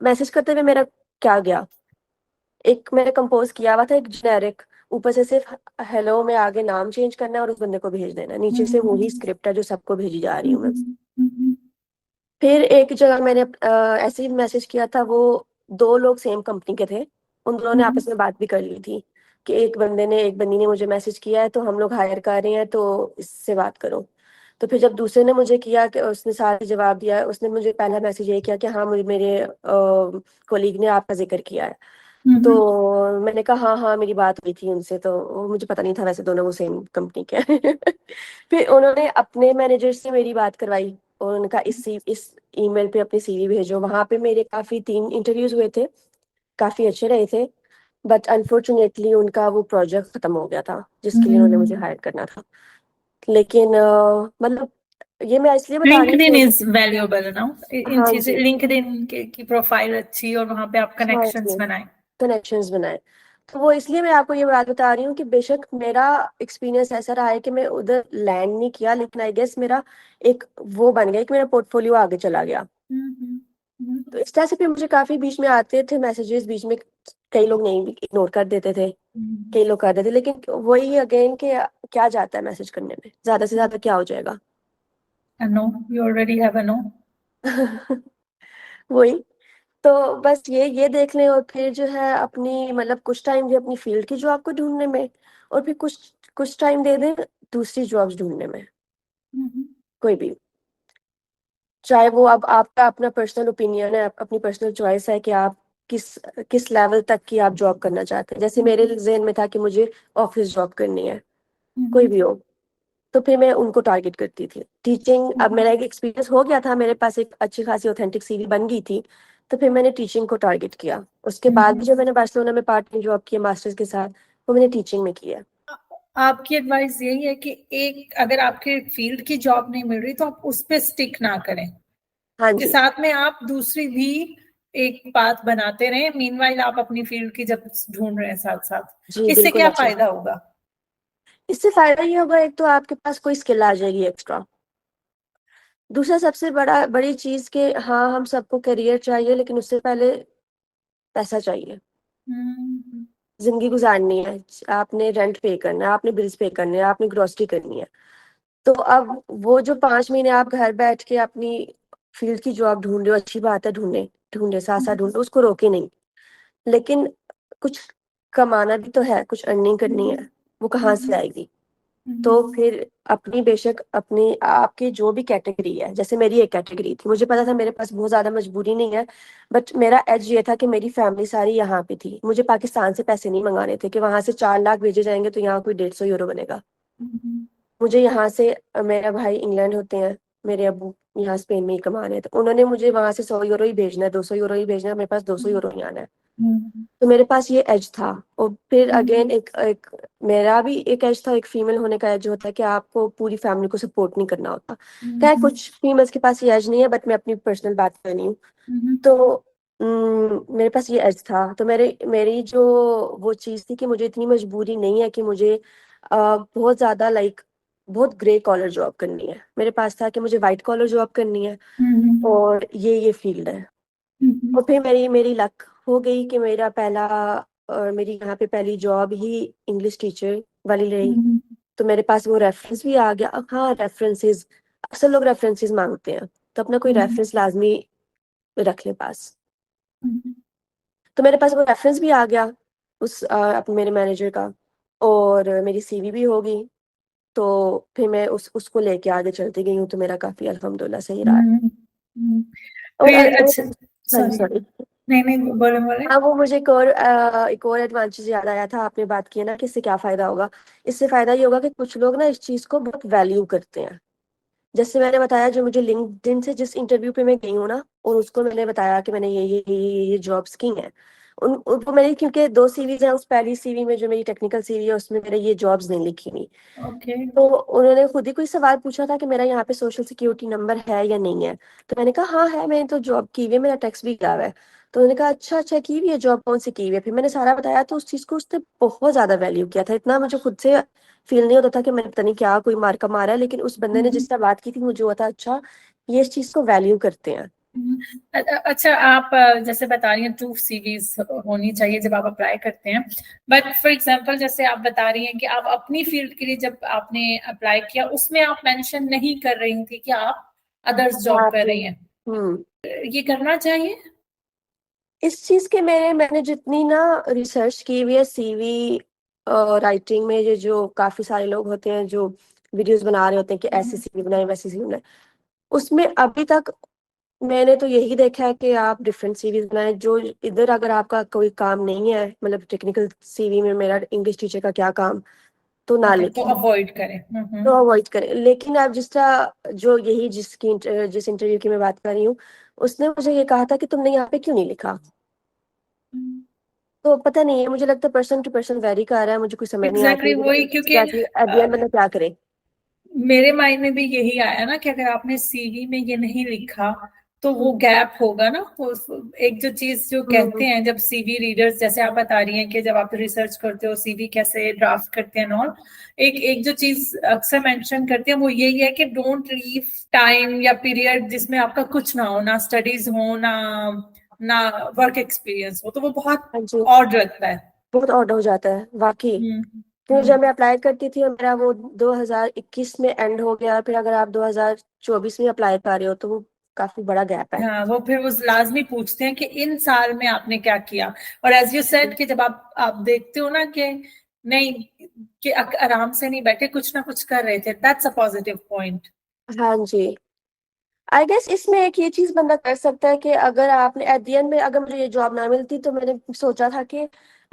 S2: मैसेज करते हुए मेरा क्या गया, एक मैंने कंपोज किया हुआ था एक जेनेरिक, ऊपर से सिर्फ हेलो में आगे नाम चेंज करना है और उस बंदे को भेज देना है, नीचे से वही स्क्रिप्ट है जो सबको भेजी जा रही हूँ मैं।
S1: हम्म
S2: फिर एक जगह मैंने ऐसे ही मैसेज किया था, वो 2 लोग सेम कंपनी के थे, उन दोनों ने आपस में बात भी कर ली थी कि एक बंदी ने मुझे मैसेज किया है तो हम लोग हायर कर रहे हैं, तो इससे बात करो। तो फिर जब दूसरे ने मुझे किया कि उसने साथ ही जवाब दिया, उसने मुझे पहला मैसेज ये किया कि हाँ, मुझे मेरे कोलीग ने आपका जिक्र किया है। तो मैंने कहा हाँ हाँ, मेरी बात हुई थी उनसे, तो वो मुझे पता नहीं था वैसे दोनों वो सेम कंपनी के हैं। फिर उन्होंने अपने मैनेजर से मेरी बात करवाई और उनका इस ईमेल पे अपनी सीवी भेजो। वहां पे मेरे काफी 3 इंटरव्यूज हुए थे, काफी अच्छे रहे थे, बट अनफॉर्चुनेटली उनका वो प्रोजेक्ट खत्म हो गया था जिसके लिए उन्होंने मुझे हायर करना था। लेकिन मतलब ये मैं इसलिए बता रही
S1: लिंक्डइन
S2: हूँ
S1: इज वैल्यूएबल ना, इन
S2: हाँ
S1: चीजें,
S2: जी,
S1: लिंक्डइन की प्रोफाइल अच्छी और वहां पे आप
S2: हाँ
S1: कनेक्शंस
S2: जी,
S1: बनाए।
S2: कनेक्शंस बनाए। तो वो इसलिए मैं आपको ये बात बता रही हूँ कि बेशक मेरा एक्सपीरियंस ऐसा रहा है कि मैं उधर लैंड नहीं किया, लेकिन आई गेस मेरा एक वो बन गया कि मेरा पोर्टफोलियो आगे चला गया। तो इस तरह से फिर मुझे काफी बीच में आते थे मैसेजेस, बीच में कई लोग नहीं, इग्नोर कर देते थे, कई लोग कर देते, लेकिन वही अगेन कि क्या जाता है मैसेज करने में, ज्यादा से ज्यादा क्या हो जाएगा।
S1: No, you already have a no.
S2: वही, तो बस ये देख लें, और फिर जो है अपनी, मतलब कुछ टाइम भी अपनी फील्ड की जॉब को ढूंढने में, और फिर कुछ कुछ टाइम दे दें दूसरी जॉब्स ढूंढने में, कोई भी, चाहे वो अब आपका अपना पर्सनल ओपिनियन है, अपनी पर्सनल चॉइस है कि आप किस किस लेवल तक की आप जॉब करना चाहते हैं। जैसे मेरे जहन में था कि मुझे ऑफिस जॉब करनी है, कोई भी हो, तो फिर मैं उनको टारगेट करती थी। टीचिंग, अब मेरा एक एक्सपीरियंस हो गया था, मेरे पास एक अच्छी खासी ऑथेंटिक सीवी बन गई थी, तो फिर मैंने टीचिंग को टारगेट किया। उसके बाद भी जो मैंने बार्सिलोना में पार्ट टाइम जॉब की है मास्टर्स के साथ, वो मैंने टीचिंग में की है।
S1: आपकी एडवाइस यही है कि एक, अगर आपके फील्ड की जॉब नहीं मिल रही तो आप उस पे स्टिक ना करें,
S2: हाँ
S1: कि
S2: जी,
S1: साथ में आप दूसरी भी एक बात बनाते रहें, मीनवाइल आप अपनी फील्ड की जब ढूंढ रहे हैं साथ साथ।
S2: जी
S1: इससे
S2: बिल्कुल।
S1: क्या
S2: अच्छा,
S1: फायदा होगा?
S2: इससे फायदा ये होगा, एक तो आपके पास कोई स्किल आ जाएगी एक्स्ट्रा, दूसरा सबसे बड़ी चीज कि हाँ, हम सबको करियर चाहिए, लेकिन उससे पहले पैसा चाहिए।
S1: हम्म
S2: जिंदगी गुजारनी है, आपने रेंट पे करना है, आपने बिल्स पे करने हैं, आपने ग्रोसरी करनी है। तो अब वो जो 5 महीने आप घर बैठ के अपनी फील्ड की जॉब ढूंढ रहे हो, अच्छी बात है, ढूंढे ढूंढे साथ साथ ढूंढे, उसको रोके नहीं, लेकिन कुछ कमाना भी तो है, कुछ अर्निंग करनी है, वो कहाँ से आएगी? तो फिर अपनी, बेशक अपनी आपकी जो भी कैटेगरी है, जैसे मेरी एक कैटेगरी थी, मुझे पता था मेरे पास बहुत ज्यादा मजबूरी नहीं है, बट मेरा एज ये था कि मेरी फैमिली सारी यहाँ पे थी, मुझे पाकिस्तान से पैसे नहीं मंगाने थे कि वहां से 4 लाख भेजे जाएंगे तो यहाँ कोई 150 यूरो बनेगा। मुझे यहाँ से मेरा भाई इंग्लैंड होते हैं, मेरे अबू यहाँ स्पेन में ही कमा रहे हैं, तो उन्होंने मुझे वहां से 100 यूरो ही भेजना है, 200 यूरो ही भेजना है, मेरे पास 200 यूरो ही आना है। तो मेरे पास ये एज था। और फिर अगेन एक मेरा भी एक एज था, एक फीमेल होने का एज होता है कि आपको पूरी फैमिली को सपोर्ट नहीं करना होता। खैर कुछ फीमेल्स के पास ये एज नहीं है, बट मैं अपनी पर्सनल बात कर रही हूँ। तो मेरे पास ये एज था, तो मेरी जो वो चीज़ थी कि मुझे इतनी मजबूरी नहीं है कि मुझे बहुत ज़्यादा लाइक बहुत ग्रे कॉलर जॉब करनी है। मेरे पास था कि मुझे वाइट कॉलर जॉब करनी है
S1: हम्म
S2: और ये फील्ड है।
S1: हम्म
S2: और फिर मेरी लक हो गई कि मेरी यहाँ पे पहली जॉब ही इंग्लिश टीचर वाली रही।
S1: हम्म
S2: तो मेरे पास वो रेफरेंस भी आ गया। अब हाँ, रेफरेंसेस अक्सर लोग रेफरेंसेस मांगते हैं, तो अपना कोई
S1: हम्म
S2: रेफरेंस लाजमी रख ले पास।
S1: हम्म
S2: तो मेरे पास वो रेफरेंस भी आ गया अपने मेरे मैनेजर का, और मेरी सीवी भी होगी। तो फिर मैं उसको लेके आगे चलती गई हूँ, तो मेरा काफी अल्हम्दुलिल्लाह सही रहा है।
S1: हम्म, हम्म।
S2: और
S1: फिर अच्छा,
S2: हाँ जी,
S1: सॉरी,
S2: सॉरी।
S1: नहीं नहीं, बोले बोले।
S2: हाँ, वो मुझे एक और एडवांटेज याद आया था। आपने बात की है ना कि इससे क्या फायदा होगा। इससे फायदा ये होगा कि कुछ लोग ना इस चीज को बहुत वैल्यू करते हैं। जैसे मैंने बताया, जो मुझे लिंक्डइन से जिस इंटरव्यू पे मैं गई हूँ ना, और उसको मैंने बताया कि मैंने ये जॉब्स की हैं। उनको मैंने, क्योंकि दो सीवीज हैं, उस पहली सीवी में जो मेरी टेक्निकल सीवी है उसमें मेरे ये जॉब्स नहीं लिखी हुई।
S1: ओके।
S2: तो उन्होंने खुद ही कोई सवाल पूछा था कि मेरा यहाँ पे सोशल सिक्योरिटी नंबर है या नहीं है। तो मैंने कहा हाँ है, मैंने तो जॉब की हुई है, मेरा टैक्स भी किया हुआ है। तो उन्होंने कहा अच्छा अच्छा, की हुई है जॉब, कौन सी की हुई है। फिर मैंने सारा बताया, तो उस चीज को उसने बहुत ज्यादा वैल्यू किया था। इतना मुझे खुद से फील नहीं होता था कि मैंने पता नहीं क्या कोई मार्का मारा है, लेकिन उस बंदे ने जिस तरह बात की थी मुझे हुआ था अच्छा, ये इस चीज को वैल्यू करते हैं।
S1: अच्छा, आप जैसे बता रही हैं टू सीवीज होनी चाहिए जब आप अप्लाई करते हैं, बट फॉर एग्जांपल जैसे आप बता रही हैं कि आप अपनी फील्ड के लिए जब आपने अप्लाई किया उसमें आप मेंशन नहीं कर रही थी कि आप अदर्स जॉब
S2: हाँ
S1: कर
S2: जी।
S1: रही हैं,
S2: हम्म।
S1: ये करना चाहिए?
S2: इस चीज के मैंने जितनी ना रिसर्च की हुई है सीवी राइटिंग में, ये जो काफी सारे लोग होते हैं जो वीडियोस बना रहे होते हैं कि ऐसी सीवी बनाए वैसी सीवी बनाए, उसमें अभी तक मैंने तो यही देखा है कि आप डिफरेंट सीवीज बनाएं। जो इधर अगर आपका कोई काम नहीं है, मतलब टेक्निकल सीवी में मेरा इंग्लिश टीचर का क्या काम, तो ना
S1: ओके, तो
S2: लिखें,
S1: अवॉइड करें।
S2: तो अवॉइड करें। लेकिन आप जिस तरह जो यही जिस इंटरव्यू की मैं बात कर रही हूँ, उसने मुझे ये कहा था कि तुमने यहाँ पे क्यों नहीं लिखा। तो पता नहीं है, मुझे लगता है पर्सन टू पर्सन वेरी कर रहा है। मुझे कुछ समझ नहीं
S1: एग्जैक्टली
S2: आती
S1: वही, क्योंकि
S2: एट द एंड बंदा क्या करे।
S1: मेरे माइंड में भी यही आया ना कि अगर आपने सीवी में ये नहीं लिखा तो वो गैप होगा ना। वो एक जो चीज जो कहते
S2: हम्म।
S1: हैं जब सीवी रीडर्स, जैसे आप बता रही हैं कि जब आप रिसर्च करते हो सीवी कैसे ड्राफ्ट करते हैं और एक एक जो चीज अक्सर मेंशन करते हैं वो यही है कि डोंट लीव टाइम या पीरियड जिसमें आपका कुछ ना हो, ना स्टडीज हो, ना वर्क एक्सपीरियंस हो, तो वो बहुत
S2: हाँ जी,
S1: ऑड लगता है।
S2: बहुत ऑड हो जाता है वाकई। फिर
S1: हम्म।
S2: जब मैं अप्लाई करती थी और मेरा वो 2021 में एंड हो गया, फिर अगर आप 2024 में अप्लाई कर रहे हो तो वो काफी बड़ा गैप है।
S1: हाँ, वो फिर उस लाजमी पूछते हैं कि इन साल में आपने क्या किया। और एज यू सेड कि जब आप देखते हो ना कि नहीं, कि आराम से नहीं बैठे, कुछ ना कुछ कर रहे थे, दैट्स अ पॉजिटिव पॉइंट।
S2: हाँ जी। आई गेस इसमें एक ये चीज बंदा कर सकता है कि अगर आपने एट द एंड में, अगर मुझे ये जॉब ना मिलती तो मैंने सोचा था कि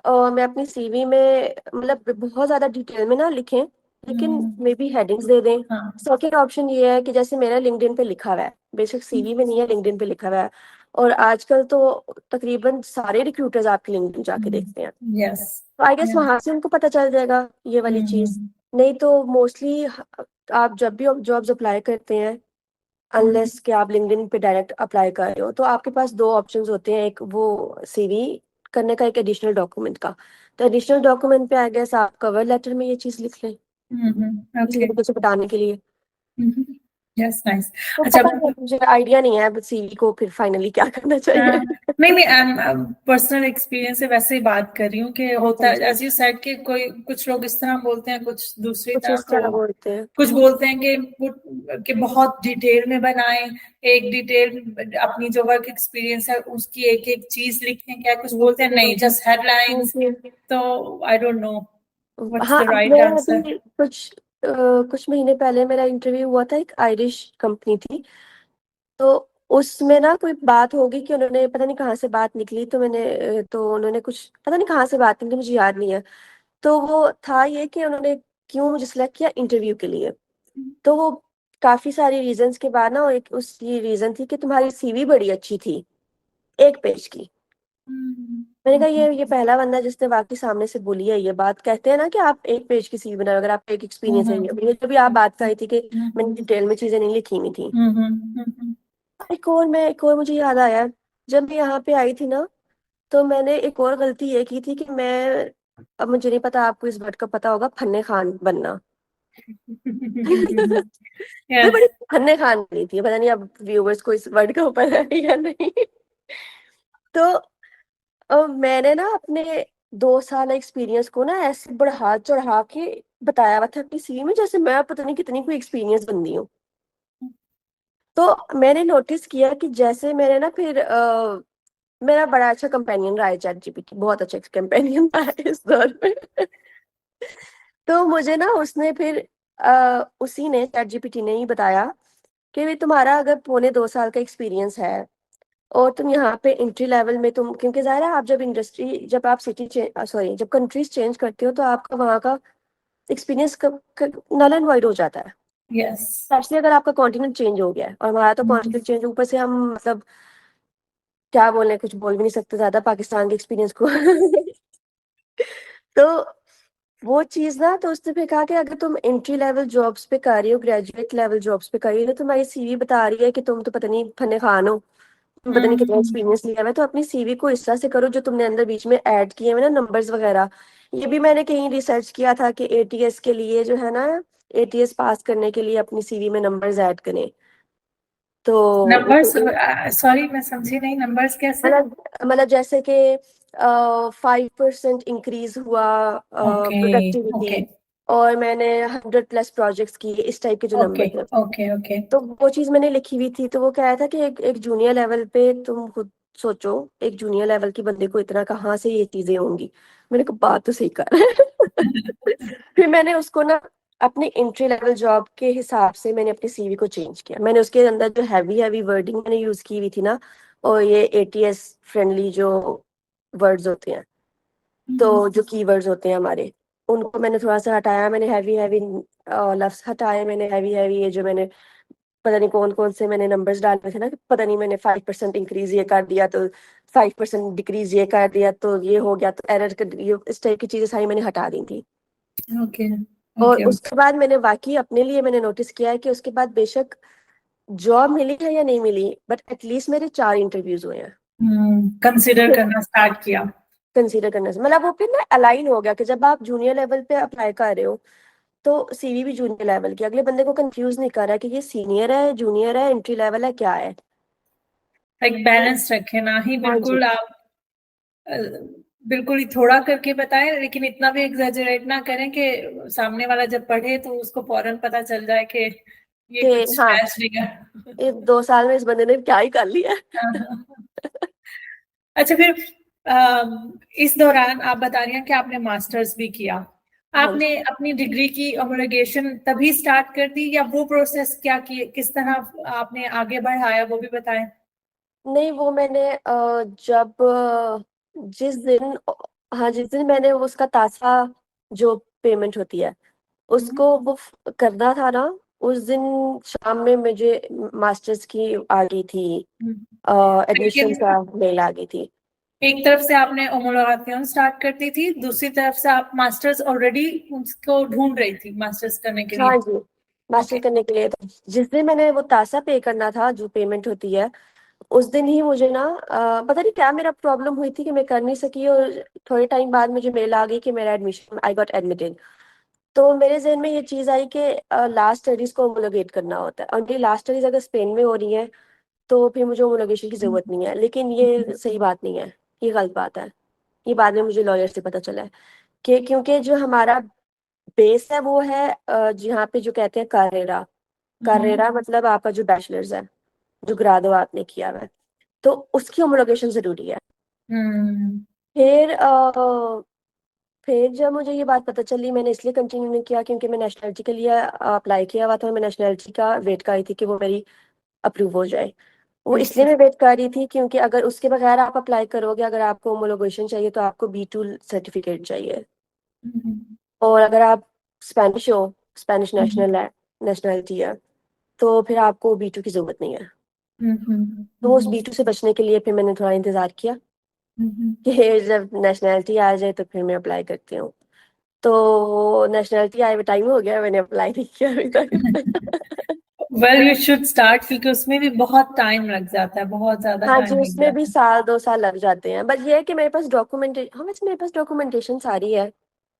S2: मैं अपनी सीवी में मतलब बहुत ज्यादा डिटेल में ना लिखें, लेकिन मे बी हेडिंग्स दे दें।
S1: हाँ।
S2: सेकेंड ऑप्शन ये है कि जैसे मेरा लिंक्डइन पे लिखा हुआ है, बेशक सीवी में नहीं है, लिंक्डइन पे लिखा हुआ है। और आजकल तो तकरीबन सारे रिक्रूटर्स आपके लिंक्डइन जाके देखते हैं,
S1: यस।
S2: तो आई गेस वहां से उनको पता चल जाएगा ये वाली चीज। नहीं तो मोस्टली आप जब भी जॉब्स अप्लाई करते हैं, अनलेस कि आप लिंक्डइन पे डायरेक्ट अप्लाई कर रहे हो, तो आपके पास दो ऑप्शंस होते हैं। एक वो सीवी करने का, एक एडिशनल डॉक्यूमेंट का। तो एडिशनल डॉक्यूमेंट पे आई गेस आप कवर लेटर में ये चीज लिख लें, किसी
S1: ओके।
S2: तरीके से बताने के लिए।
S1: Yes, nice.
S2: तो
S1: अच्छा।
S2: पता नहीं, मुझे आइडिया नहीं है सीवी को फिर फाइनली क्या करना
S1: हाँ,
S2: चाहिए।
S1: नहीं नहीं, पर्सनल एक्सपीरियंस से वैसे ही बात कर रही हूँ कि होता
S2: हाँ
S1: है
S2: जी,
S1: एज यू सेड कि कोई कुछ लोग इस तरह बोलते हैं, कुछ दूसरी
S2: कुछ
S1: तरह।
S2: इस
S1: तो
S2: तरह बोलते हैं।
S1: कुछ बोलते हैं कि बहुत डिटेल में बनाएं, एक डिटेल अपनी जो वर्क एक्सपीरियंस है उसकी एक एक चीज लिखें, क्या कुछ बोलते हैं नहीं जस्ट
S2: हाँ
S1: हेडलाइंस।
S2: जी।
S1: तो आई डोंट नो व्हाट्स
S2: हाँ,
S1: द राइट
S2: मैं
S1: आंसर।
S2: अभी कुछ महीने पहले मेरा इंटरव्यू हुआ था, एक आयरिश कंपनी थी। तो उसमें ना कोई बात होगी कि उन्होंने पता नहीं कहाँ से बात निकली, तो तो उन्होंने कुछ पता नहीं कहाँ से बात निकली, मुझे याद नहीं है। तो वो था ये कि उन्होंने क्यों मुझे सिलेक्ट किया इंटरव्यू के लिए। तो वो काफी सारी रीजंस के बाद ना एक उसकी रीजन थी कि तुम्हारी सीवी बड़ी अच्छी थी, एक पेज की। मैंने कहा ये पहला बंदा है जिसने वाकई सामने से बोली है ये बात। कहते हैं ना कि आप एक पेज की सीवी बनाओ अगर आपका एक एक्सपीरियंस है। ये जब भी आप बात कर रही थी कि मैंने डिटेल में चीजें नहीं लिखी हुई थी। एक और मुझे याद आया, जब मैं यहाँ पे आई थी ना, तो मैंने एक और गलती ये की थी कि मैं, अब मुझे नहीं पता आपको इस वर्ड का पता होगा, फन्ने खान बनना। मैं
S1: यस।
S2: बड़ी फन्ने खान बनी थी, पता नहीं अब व्यूवर्स को इस वर्ड का ऊपर है या नहीं। तो मैंने ना अपने 2 साल एक्सपीरियंस को ना ऐसे बढ़ा चढ़ा के बताया हुआ था अपनी सीवी में, जैसे मैं पता नहीं कितनी कोई एक्सपीरियंस बंदी हूँ। तो मैंने नोटिस किया कि जैसे मैंने ना फिर मेरा बड़ा अच्छा कंपेनियन रहा है चैट जीपीटी, बहुत अच्छा कंपेनियन रहा है इस दौर में। तो मुझे ना उसने फिर उसी ने, चैट जीपीटी ने ही बताया कि भी तुम्हारा अगर 1.25 साल का एक्सपीरियंस है और तुम यहाँ पे एंट्री लेवल में तुम, क्योंकि ज़ाहिर है आप जब इंडस्ट्री, जब आप सिटी सॉरी जब कंट्रीज चेंज करते हो तो आपका वहाँ का एक्सपीरियंस नल एंड वाइड हो जाता है।
S1: यस।
S2: स्पेशली अगर आपका कॉन्टिनेंट चेंज हो गया है, और हमारा तो कॉन्टिनेंट चेंज, ऊपर से हम मतलब क्या बोले, कुछ बोल भी नहीं सकते ज्यादा पाकिस्तान के एक्सपीरियंस को। तो वो चीज ना, तो उसने फिर कहा कि अगर तुम एंट्री लेवल जॉब्स पे कर रही हो, ग्रेजुएट लेवल जॉब्स पे कर रही हो, तो तुम्हारी सीवी बता रही है कि तुम तो पता नहीं फन्ने खान हो, तुम पता नहीं कितना एक्सपीरियंस लिया हुआ है, तो अपनी सीवी को इस तरह से करो जो तुमने अंदर बीच में ऐड किए हुए ना नंबर्स वगैरह। ये भी मैंने कहीं रिसर्च किया था कि एटीएस के लिए जो है ना, एटीएस पास करने के लिए अपनी सीवी में नंबर्स ऐड करें। तो
S1: नंबर्स, सॉरी मैं समझी नहीं, नंबर्स कैसे?
S2: मतलब जैसे कि 5% इंक्रीज हुआ
S1: ओके। ओके।
S2: प्रोडक्टिविटी, और मैंने 100+ प्रोजेक्ट्स किए, इस टाइप के जो
S1: ओके।
S2: नंबर थे।
S1: ओके। ओके।
S2: तो वो चीज मैंने लिखी हुई थी, तो वो कह रहा था कि एक जूनियर लेवल पे तुम खुद सोचो, एक जूनियर लेवल की बंदे को इतना कहाँ से ये चीजें होंगी। मैंने कहा बात तो सही कर रहा है। फिर मैंने उसको ना अपने एंट्री लेवल जॉब के हिसाब से मैंने अपनी सीवी को चेंज किया। मैंने उसके अंदर जो हैवी हैवी वर्डिंग मैंने यूज की हुई थी ना, और ये एटीएस फ्रेंडली जो वर्ड्स होते हैं, तो जो कीवर्ड्स होते हैं हमारे, उनको मैंने थोड़ा सा हटाया। मैंने हैवी हैवी लफ्ज हटाए, मैंने हैवी हैवी ये जो मैंने पता नहीं कौन कौन से मैंने नंबर्स डाले थे ना, कि पता नहीं मैंने 5% इंक्रीज ये कर दिया तो 5% डिक्रीज ये कर दिया तो ये हो गया, तो एरर कर ये, इस टाइप की चीजें सारी मैंने हटा दी थी।
S1: ओके।
S2: और
S1: ओके।
S2: उसके बाद मैंने वाकई अपने लिए मैंने नोटिस किया है कि उसके बाद बेशक जॉब मिली है या नहीं मिली, बट एटलीस्ट मेरे 4 इंटरव्यूज हुए हैं।
S1: कंसिडर करना स्टार्ट किया।
S2: कंसीडर करने से मतलब वो फिर ना अलाइन हो गया कि जब आप जूनियर लेवल पे अप्लाई कर रहे हो, तो सीवी भी जूनियर लेवल की, अगले बंदे को कंफ्यूज नहीं कर रहा है कि ये सीनियर है, जूनियर है, एंट्री लेवल है, क्या है।
S1: एक बैलेंस रखे ना ही,
S2: हाँ जी।
S1: बिल्कुल आप अ, बिल्कुल ही थोड़ा करके बताएं, लेकिन इतना भी एग्जैजरेट ना करें कि सामने वाला जब पढ़े तो उसको फौरन पता चल जाए कि ये
S2: कि
S1: कुछ
S2: हाँ,
S1: मैच नहीं है।
S2: ये 2 साल में इस बंदे ने क्या ही कर लिया है।
S1: अच्छा, फिर इस दौरान आप बता रही हैं कि आपने मास्टर्स भी किया।
S2: हाँ
S1: आपने
S2: जी।
S1: अपनी डिग्री की होमोलोगेशन तभी स्टार्ट कर दी, या वो प्रोसेस क्या किए, किस तरह आपने आगे बढ़ाया, वो भी बताएं।
S2: नहीं, वो मैंने जब जिस दिन, हाँ जिस दिन मैंने उसका तासा जो पेमेंट होती है
S1: हम्म।
S2: उसको वो करना था ना, उस दिन शाम में मुझे मास्टर्स की आ गई थी, एडमिशन
S1: लेकिन
S2: का मेल आ गई थी।
S1: एक तरफ से आपने होमोलोगेशन स्टार्ट कर दी थी, दूसरी तरफ से आप मास्टर्स ऑलरेडी उसको ढूंढ रही थी मास्टर्स करने के लिए।
S2: हाँ जी, मास्टर
S1: ओके।
S2: करने के लिए। तो जिस दिन मैंने वो तासा पे करना था, जो पेमेंट होती है, उस दिन ही मुझे ना पता नहीं क्या मेरा प्रॉब्लम हुई थी कि मैं कर नहीं सकी, और थोड़े टाइम बाद मुझे मेल आ गई कि मेरा एडमिशन, आई गॉट एडमिटेड। तो मेरे जहन में ये चीज आई कि लास्ट स्टडीज को होमोलोगेट करना होता है, और मेरी लास्ट स्टडीज अगर स्पेन में हो रही है तो फिर मुझे होमोलोगेशन की जरूरत नहीं है। लेकिन ये सही बात नहीं है, ये गलत बात है। ये बाद में मुझे लॉयर से पता चला है कि क्योंकि जो हमारा बेस है वो है जहाँ पे जो कहते हैं कारेरा। कारेरा मतलब आपका जो बैचलर्स है, जो ग्रादो आपने किया हुआ है, तो उसकी होमोलोगेशन जरूरी है।
S1: हम्म।
S2: फिर फिर जब मुझे ये बात पता चली, मैंने इसलिए कंटिन्यू नहीं किया क्योंकि मैं नेशनलिटी के लिए अप्लाई किया हुआ था, मैं नेशनलिटी का वेट कर रही थी कि वो मेरी अप्रूव हो जाए। वो इसलिए
S1: बिल्कुल।
S2: मैं वेट कर रही थी क्योंकि अगर उसके बगैर आप अप्लाई करोगे, अगर आपको होमोलोगेशन चाहिए तो आपको B2 सर्टिफिकेट चाहिए।
S1: हम्म।
S2: और अगर आप स्पेनिश हो, स्पेनिश
S1: हम्म।
S2: नेशनल है, नेशनलिटी है, तो फिर आपको B2 की जरूरत नहीं है।
S1: हम्म।
S2: तो उस B2 से बचने के लिए फिर मैंने थोड़ा इंतजार किया
S1: हम्म।
S2: कि जब नेशनलिटी आ जाए तो फिर मैं अप्लाई करती हूँ। तो नेशनलिटी आए हुए टाइम हो गया, मैंने अप्लाई नहीं किया अभी तक।
S1: वेल यू शुड स्टार्ट, क्योंकि उसमें भी बहुत टाइम लग जाता है, बहुत ज्यादा
S2: हाँ जी,
S1: टाइम लग
S2: उसमें भी
S1: जाता है।
S2: 1 2 साल लग जाते हैं, बट ये है कि मेरे पास डॉक्यूमेंटेशन, हाँ वैसे मेरे पास डॉक्यूमेंटेशन सारी है,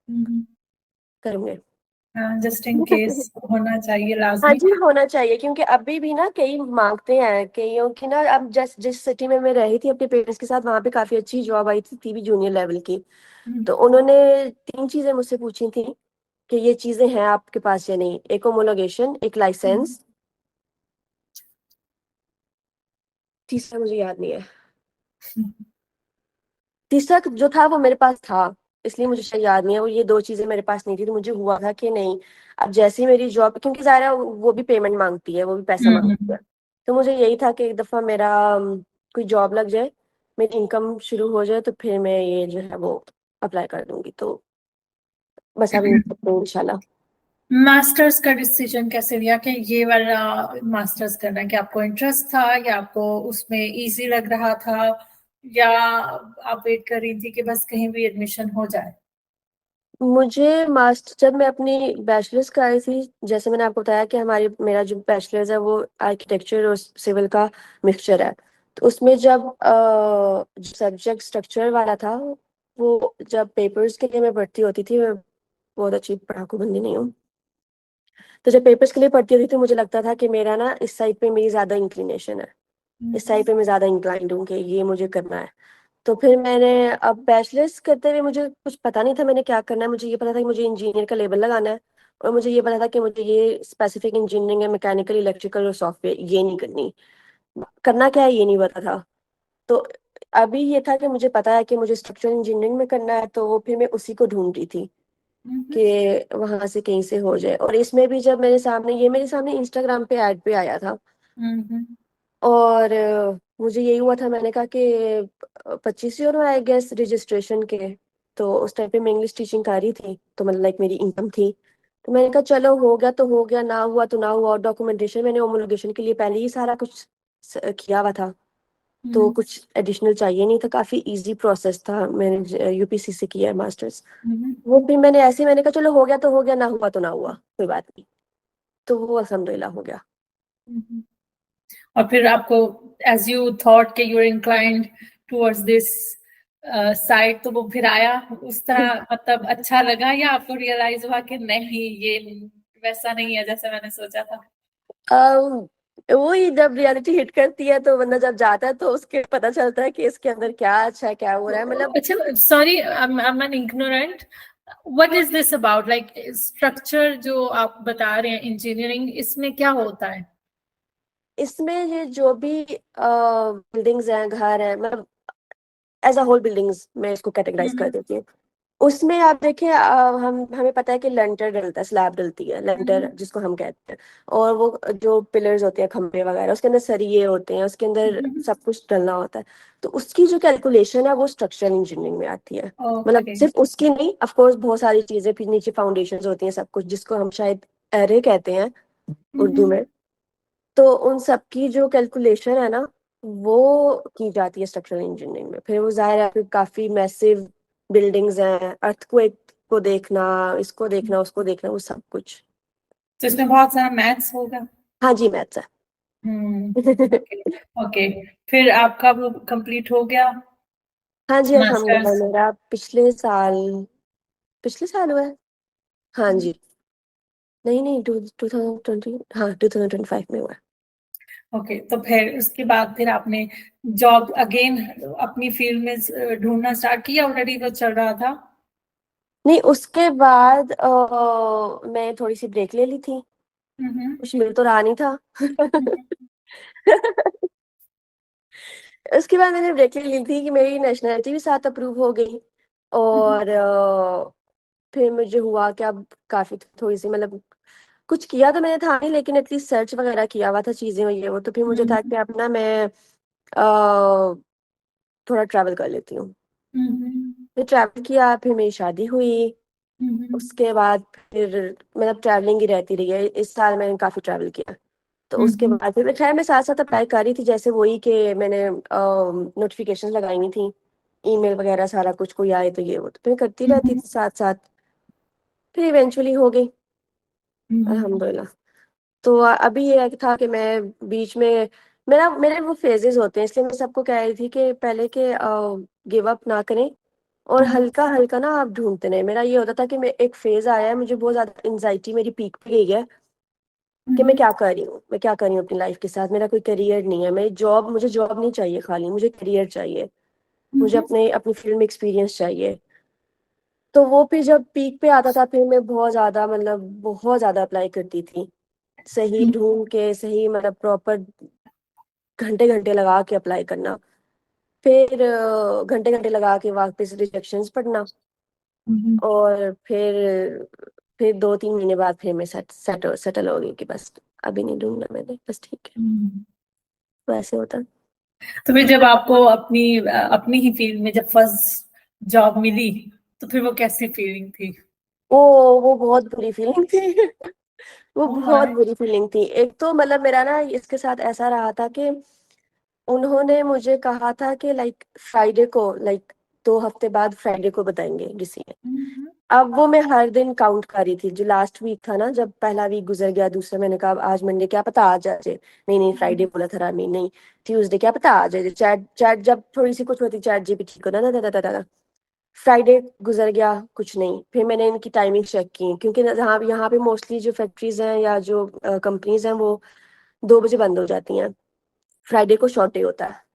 S1: हम्म।
S2: करूंगे।
S1: हाँ, जस्ट इन केस होना चाहिए
S2: हाँ
S1: लाजमी।
S2: जी, होना चाहिए, क्योंकि अभी भी ना कई मांगते हैं, कईयों की ना, अब जिस सिटी में मैं रही थी अपने पेरेंट्स के साथ, वहां पे काफी अच्छी जॉब आई थी भी जूनियर लेवल की।
S1: हम्म।
S2: तो उन्होंने 3 चीजें मुझसे पूछी थी कि ये चीजें हैं आपके पास या नहीं, एक होमोलोगेशन, एक
S1: हम्म।
S2: लाइसेंस, तीसरा मुझे याद नहीं है। तीसरा जो था वो मेरे पास था, इसलिए मुझे शायद याद नहीं है, वो ये 2 चीजें मेरे पास नहीं थी, तो मुझे हुआ था कि नहीं, अब जैसे ही मेरी जॉब, क्योंकि ज़ाहिर है वो भी पेमेंट मांगती है, वो भी पैसा मांगती है, तो मुझे यही था कि एक दफा मेरा कोई जॉब लग जाए, मेरी इनकम शुरू हो जाए, तो फिर मैं ये जो है वो अप्लाई कर दूंगी, तो बस अभी इंशाल्लाह।
S1: मास्टर्स का डिसीजन कैसे लिया कि ये वाला मास्टर्स करना है? कि आपको इंटरेस्ट था, या आपको उसमें इजी लग रहा था, या आप वेट कर रही थी कि बस कहीं भी एडमिशन हो जाए?
S2: मुझे मास्टर, जब मैं अपनी बैचलर्स कर रही थी, जैसे मैंने आपको बताया कि हमारी मेरा जो बैचलर्स है वो आर्किटेक्चर और सिविल का मिक्सचर है, तो उसमें जब जो सब्जेक्ट स्ट्रक्चर वाला था, वो जब पेपर्स के लिए मैं पढ़ती होती थी, मैं बहुत अच्छी पढ़ाकू बंदी नहीं हूँ, तो जब पेपर्स के लिए पढ़ती होती थी, तो मुझे लगता था कि मेरा ना इस साइड पे मेरी ज्यादा इंक्लिनेशन है, इस साइड पे मैं ज्यादा इंक्लाइंड हूँ कि ये मुझे करना है। तो फिर मैंने, अब बैचलर्स करते हुए मुझे कुछ पता नहीं था मैंने क्या करना है, मुझे ये पता था कि मुझे इंजीनियर का लेबल लगाना है, और मुझे ये पता था कि मुझे ये स्पेसिफिक इंजीनियरिंग है, मैकेनिकल, इलेक्ट्रिकल और सॉफ्टवेयर, ये नहीं करनी, करना क्या है ये नहीं पता था। तो अभी ये था कि मुझे पता है कि मुझे स्ट्रक्चरल इंजीनियरिंग में करना है, तो वो फिर मैं उसी को ढूंढ रही थी
S1: हम्म।
S2: कि वहां से कहीं से हो जाए, और इसमें भी जब मेरे सामने इंस्टाग्राम पे ऐड पे आया था,
S1: हम्म।
S2: और मुझे यही हुआ था, मैंने कहा कि 25 यूरो आई गेस रजिस्ट्रेशन के, तो उस टाइम पे मैं इंग्लिश टीचिंग कर रही थी, तो मतलब लाइक मेरी इनकम थी, तो मैंने कहा चलो हो गया तो हो गया, ना हुआ तो ना हुआ, और डॉक्यूमेंटेशन मैंने होमोलोगेशन के लिए पहले ही सारा कुछ किया हुआ था, तो
S1: हम्म।
S2: कुछ एडिशनल चाहिए नहीं था, काफी इजी प्रोसेस था, मैंने यूपीसी से किया है मास्टर्स।
S1: हम्म।
S2: वो फिर मैंने ऐसे ही मैंने कहा चलो हो गया तो हो गया, ना हुआ तो ना हुआ, कोई बात नहीं, तो वो अल्हम्दुलिल्लाह हो गया।
S1: हम्म। और फिर आपको, एज यू थॉट कि you are inclined towards this side, तो वो फिर आया उस तरह, मतलब अच्छा लगा, या आपको रियलाइज हुआ कि नहीं ये वैसा नहीं है जैसे मैंने सोचा था?
S2: वही जब रियलिटी हिट करती है, तो बंदा जब जाता है तो उसके पता चलता है कि इसके अंदर क्या अच्छा है, क्या हो रहा है, मतलब।
S1: अच्छा, sorry, I'm an ignorant. What is this about? Like structure जो आप बता रहे हैं, इंजीनियरिंग, इसमें क्या होता है?
S2: इसमें ये जो भी बिल्डिंग्स हैं, घर हैं, मतलब एज अ होल बिल्डिंग्स में इसको कैटेगराइज कर
S1: हम्म।
S2: देती है। उसमें आप देखिए, हम हमें पता है कि लेंटर डलता है, स्लैब डलती है, लेंटर
S1: हम्म।
S2: जिसको हम कहते हैं, और वो जो पिलर्स होते हैं, खंभे वगैरह, उसके अंदर सरिये होते हैं, उसके अंदर सब कुछ डलना होता है, तो उसकी जो कैलकुलेशन है वो स्ट्रक्चरल इंजीनियरिंग में आती है। मतलब
S1: ओके।
S2: सिर्फ उसकी नहीं, ऑफ कोर्स बहुत सारी चीजें, फिर नीचे फाउंडेशंस होती हैं, सब कुछ जिसको हम शायद एरे कहते हैं उर्दू में, तो उन सब की जो कैलकुलेशन है ना, वो की जाती है स्ट्रक्चरल इंजीनियरिंग में। फिर वो जाहिर है, फिर काफी मैसिव बिल्डिंग्स हैं, अर्थक्वेक को देखना, इसको देखना, उसको देखना, वो सब कुछ।
S1: तो इसमें बहुत सारा मैथ्स होगा।
S2: हाँ जी, मैथ्स
S1: हम्म।
S2: है।
S1: ओके। ओके। फिर आपका वो कंप्लीट हो गया,
S2: हाँ जी, अल्हम्दुलिल्लाह,
S1: मास्टर्स?
S2: मेरा पिछले साल हुआ है। हाँ जी, नहीं नहीं, 2020, हाँ 2025 में हुआ है।
S1: ओके, तो फिर उसके बाद फिर आपने जॉब अगेन अपनी फील्ड में ढूंढना स्टार्ट किया, ऑलरेडी वो चल रहा था?
S2: नहीं, उसके बाद मैं थोड़ी सी ब्रेक ले ली थी,
S1: हम्म।
S2: कुछ मिल तो रहा नहीं था। उसके बाद मैंने ब्रेक ले ली थी कि मेरी नेशनैलिटी भी साथ अप्रूव हो गई, और फिर मुझे हुआ कि अब काफी थोड़ी सी, मतलब कुछ किया तो मैंने था नहीं, लेकिन एटलीस्ट सर्च वगैरह किया हुआ था, चीजें हुई है वो, तो फिर मुझे था कि अब ना मैं थोड़ा ट्रैवल कर लेती हूँ। फिर ट्रैवल किया, फिर मेरी शादी हुई, उसके बाद फिर मतलब ट्रैवलिंग ही रहती रही है, इस साल मैंने काफी ट्रैवल किया। तो उसके बाद फिर खैर मैं साथ साथ अप्लाई कर रही थी, जैसे वही कि मैंने नोटिफिकेशन लगाई हुई थी, ईमेल वगैरह सारा कुछ, कोई आए तो ये वो, तो फिर करती रहती थी साथ साथ, फिर इवेंचुअली हो गई, अल्हम्दुलिल्लाह। तो अभी ये था कि मैं बीच में, मेरे वो फेजेस होते हैं, इसलिए मैं सबको कह रही थी कि पहले के गिव अप ना करें और हल्का हल्का ना आप ढूंढते रहे। मेरा ये होता था कि मैं एक फेज आया है, मुझे बहुत ज्यादा एंजाइटी मेरी पीक पे गई है कि मैं क्या कर रही हूँ, मैं क्या कर रही हूँ अपनी लाइफ के साथ, मेरा कोई करियर नहीं है, मुझे जॉब नहीं चाहिए, खाली मुझे करियर चाहिए, मुझे अपनी फील्ड में एक्सपीरियंस चाहिए। तो वो फिर जब पीक पे आता था, फिर मैं बहुत ज्यादा, मतलब बहुत ज्यादा अप्लाई करती थी, सही ढूंढ के, सही मतलब प्रॉपर घंटे घंटे लगा के अप्लाई करना, फिर घंटे घंटे लगा के वापस रिजेक्शंस पढ़ना, और फिर 2-3 महीने बाद फिर मैं सेटल हो गई कि बस अभी नहीं ढूंढना मैंने, बस ठीक है, वैसे होता।
S1: तो फिर जब आपको अपनी ही फील्ड में जब फर्स्ट जॉब मिली, तो फिर वो कैसी फीलिंग थी?
S2: वो वो बहुत बुरी फीलिंग थी। वो
S1: ओ
S2: बहुत
S1: माय।
S2: बुरी फीलिंग थी। एक तो मतलब मेरा ना इसके साथ ऐसा रहा था कि उन्होंने मुझे कहा था कि लाइक फ्राइडे को, लाइक 2 हफ्ते बाद फ्राइडे को बताएंगे डिसीजन। अब वो मैं हर दिन काउंट कर रही थी, जो लास्ट वीक था ना, जब पहला वीक गुजर गया, दूसरा मैंने कहा अब आज मंडे, क्या पता आज आ जाए, नहीं नहीं फ्राइडे बोला था रामी, नहीं ट्यूसडे, क्या पता आ जाए, चैट चैट जब थोड़ी सी कुछ होती, चैट जीपीटी को ना। फ्राइडे गुजर गया, कुछ नहीं। फिर मैंने इनकी टाइमिंग चेक की, क्योंकि यहाँ यहाँ पे मोस्टली जो फैक्ट्रीज हैं या जो कंपनीज हैं वो 2 बजे बंद हो जाती हैं, फ्राइडे को शॉर्ट डे होता है।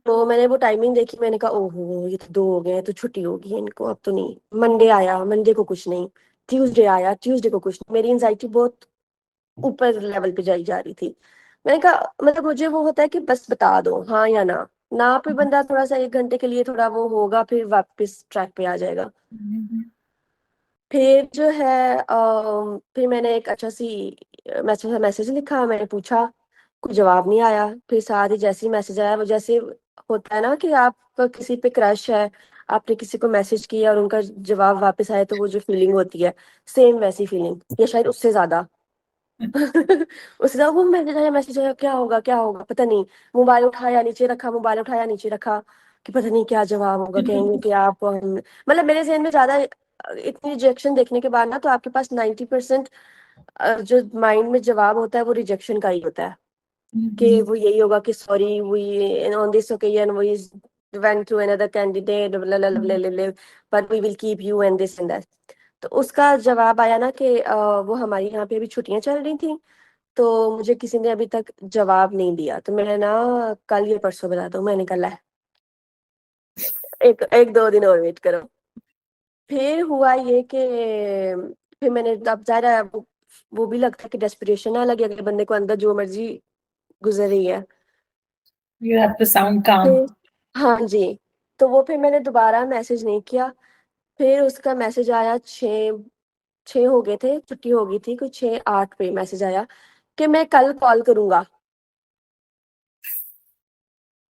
S2: तो मैंने वो टाइमिंग देखी, मैंने कहा ओहो ये तो 2 हो गए हैं, तो छुट्टी होगी इनको, अब तो नहीं। मंडे आया, मंडे को कुछ नहीं। ट्यूसडे आया, ट्यूसडे को कुछ नहीं। मेरी एंजाइटी बहुत ऊपर लेवल पे जाई जा रही थी। मैंने कहा मतलब मुझे वो होता है कि बस बता दो हाँ या ना, ना पे बंदा थोड़ा सा 1 घंटे के लिए थोड़ा वो होगा, फिर वापस ट्रैक पे आ जाएगा। फिर जो है फिर मैंने एक अच्छा सी मैसेज लिखा, मैंने पूछा, कोई जवाब नहीं आया। फिर साथ ही जैसे ही मैसेज आया, वो जैसे होता है ना कि आपका किसी पे क्रश है, आपने किसी को मैसेज किया और उनका जवाब वापस आया, तो वो जो फीलिंग होती है, सेम वैसी फीलिंग, या शायद उससे ज्यादा। उससे ज्यादा वो मैसेज आया, क्या होगा क्या होगा पता नहीं। मोबाइल उठाया नीचे रखा, मोबाइल उठाया नीचे रखा, कि पता नहीं क्या जवाब होगा, कहेंगे कि आप मतलब मेरे जहन में ज्यादा इतनी रिजेक्शन देखने के बाद ना, तो आपके पास 90% जो माइंड में जवाब होता है वो रिजेक्शन का ही होता है, कि वो यही होगा कि sorry we on this occasion we went to another candidate but we will keep you and this and that। तो उसका जवाब आया ना कि वो हमारी यहाँ पे अभी छुट्टियां चल रही थी, तो मुझे किसी ने अभी तक जवाब नहीं दिया, तो मैंने ना कल या परसों बता दो। मैंने कहा "लै, एक एक 2 दिन और वेट करो"। फिर हुआ ये कि फिर मैंने, अब ज़्यादा वो भी लगता है कि डेस्परेशन ना लगे अगर बंदे को अंदर जो मर्जी गुजर रही है।
S1: You have to sound calm.
S2: फिर हाँ जी, तो वो फिर मैंने दोबारा मैसेज नहीं किया। फिर उसका मैसेज आया, 6 हो गए थे, छुट्टी हो गई थी, कुछ 6-8 पे मैसेज आया कि मैं कल कॉल करूंगा,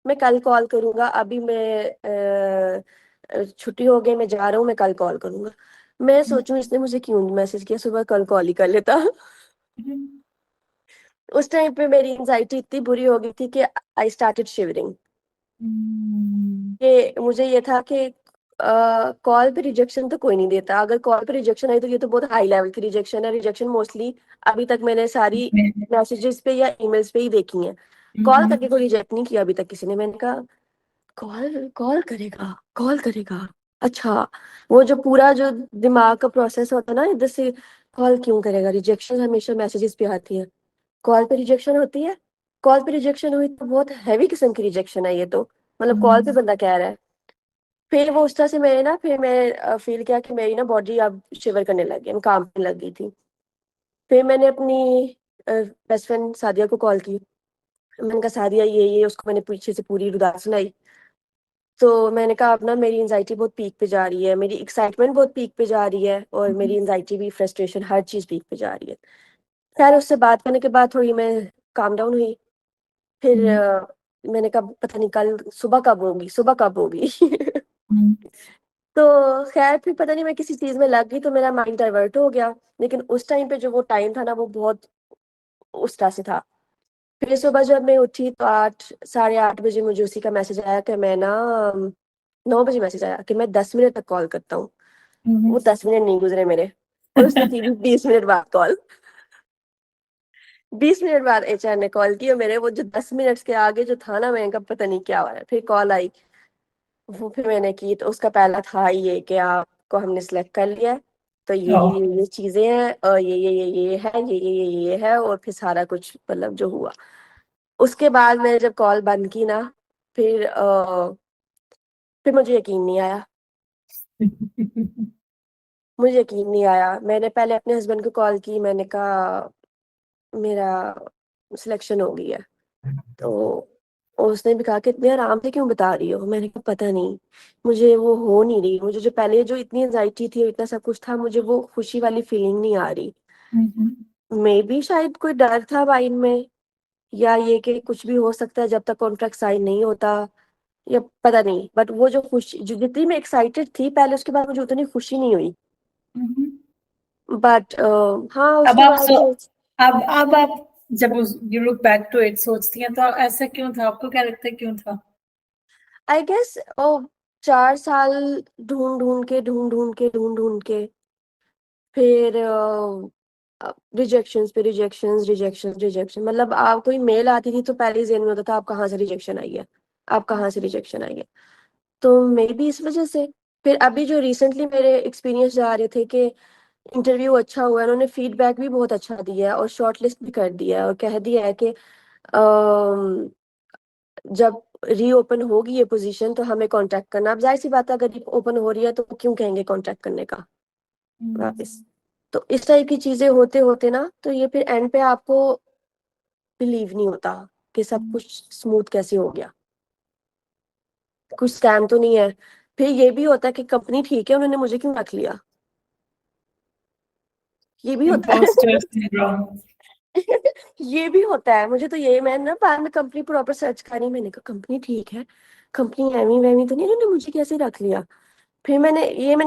S2: मैं कल कॉल करूंगा, अभी मैं छुट्टी हो गई, मैं जा रहा हूँ, मैं कल कॉल करूंगा। मैं सोचूं इसने मुझे क्यों मैसेज किया, सुबह कल कॉल ही कर लेता। उस टाइम पे मेरी एंजाइटी इतनी बुरी हो गई थी कि आई स्टार्टेड शिवरिंग, कि मुझे ये था कि कॉल पे रिजेक्शन तो कोई नहीं देता, अगर कॉल पे रिजेक्शन आई तो ये तो बहुत हाई लेवल की रिजेक्शन है। रिजेक्शन मोस्टली अभी तक मैंने सारी मैसेजेस पे या ईमेल्स पे ही देखी हैं, कॉल करके कोई रिजेक्ट नहीं किया अभी तक किसी ने। मैंने कहा कॉल कॉल करेगा, कॉल करेगा, अच्छा। वो जो पूरा जो दिमाग का प्रोसेस होता है ना, इधर से कॉल क्यों करेगा, रिजेक्शन हमेशा मैसेजेस पे आती है, कॉल पे रिजेक्शन होती है, कॉल पे रिजेक्शन हुई तो बहुत हैवी किस्म की रिजेक्शन है ये तो, मतलब कॉल पे बंदा कह रहा है। फिर वो उस तरह से मेरे ना, फिर मैं फील किया कि मेरी ना बॉडी अब शिवर करने लगी, मैं कांपने लग गई थी। फिर मैंने अपनी बेस्ट फ्रेंड सादिया को कॉल की, मैंने कहा सादिया ये उसको मैंने पीछे से पूरी रुदात सुनाई। तो मैंने कहा अब ना मेरी एंजाइटी बहुत पीक पे जा रही है, मेरी एक्साइटमेंट बहुत पीक पे जा रही है, और मेरी एंजाइटी भी, फ्रस्ट्रेशन, हर चीज पीक पे जा रही है। खैर उससे बात करने के बाद थोड़ी मैं काम डाउन हुई। फिर मैंने कहा पता नहीं कल सुबह कब होगी, सुबह कब होगी। तो खैर फिर पता नहीं मैं किसी चीज में लग गई, तो मेरा माइंड डाइवर्ट हो गया। लेकिन उस टाइम पे जो वो टाइम था ना, वो बहुत उस तरह से था। फिर सुबह जब मैं उठी तो 8, 8:30 बजे मुझे उसी का मैसेज आया कि मैं ना 9 बजे मैसेज आया कि मैं 10 मिनट तक कॉल करता हूँ। वो 10 मिनट नहीं गुजरे मेरे, और उसने की भी 20 मिनट बाद कॉल। 20 मिनट बाद एचआर ने कॉल किया मेरे, वो जो 10 मिनट के आगे जो था ना, मैंने कहा पता नहीं क्या हो रहा है। फिर कॉल आई, वो फिर मैंने की, तो उसका पहला था ये कि आपको हमने सिलेक्ट कर लिया है, तो ये चीजें हैं, और ये है, ये है, और फिर सारा कुछ मतलब जो हुआ। उसके बाद मैंने जब कॉल बंद की ना, फिर फिर मुझे यकीन नहीं आया। मुझे यकीन नहीं आया। मैंने पहले अपने हस्बैंड को कॉल की, मैंने कहा मेरा सिलेक्शन हो गई है। तो उसने भी कहा कि इतने आराम से क्यों बता रही हो। मैंने कहा पता नहीं, मुझे वो हो नहीं रही। मुझे जो पहले जो इतनी एंजाइटी थी, इतना सब कुछ था, मुझे वो खुशी वाली फीलिंग नहीं आ रही। मे बी शायद कोई डर था माइंड में, या ये कि कुछ भी हो सकता है जब तक कॉन्ट्रैक्ट साइन नहीं होता, या पता नहीं। बट वो जो खुशी, जो जितनी मैं एक्साइटेड थी पहले, उसके बाद मुझे उतनी खुशी नहीं हुई। बट हाँ,
S1: अब
S2: उसके
S1: आप
S2: बाद
S1: सो
S2: फिर
S1: अब आप जब you look back to it सोचती हैं तो ऐसा क्यों था, आपको क्या लगता है क्यों था?
S2: आई गेस 4 साल ढूंढ ढूंढ के फिर रिजेक्शंस पे रिजेक्शन। मतलब आप कोई मेल आती थी तो पहले ही ज़हन में होता था आप कहाँ से रिजेक्शन आई है, आप कहाँ से रिजेक्शन आई है। तो मे बी इस वजह से। फिर अभी जो रिसेंटली मेरे एक्सपीरियंस जा रहे थे कि इंटरव्यू अच्छा हुआ है, उन्होंने फीडबैक भी बहुत अच्छा दिया है और शॉर्ट लिस्ट भी कर दिया है, और कह दिया है कि जब रीओपन होगी ये पोजीशन तो हमें कांटेक्ट करना। अब जाहिर सी बात है, अगर ओपन हो रही है तो क्यों कहेंगे कांटेक्ट करने का वापस। तो इस टाइप की चीजें होते होते ना, तो ये फिर एंड पे आपको बिलीव नहीं होता कि सब कुछ स्मूथ कैसे हो गया, कुछ स्कैम तो नहीं है। फिर ये भी होता है कि कंपनी ठीक है, उन्होंने मुझे क्यों रख लिया, ये भी होता है।
S1: Imposter syndrome.
S2: ये भी होता है मुझे। तो ये मैं ना बाद में कंपनी प्रॉपर सर्च करी, मैंने कहा कंपनी ठीक है, कंपनी एमी वैमी तो नहीं, इन्होंने मुझे कैसे रख लिया। फिर मैंने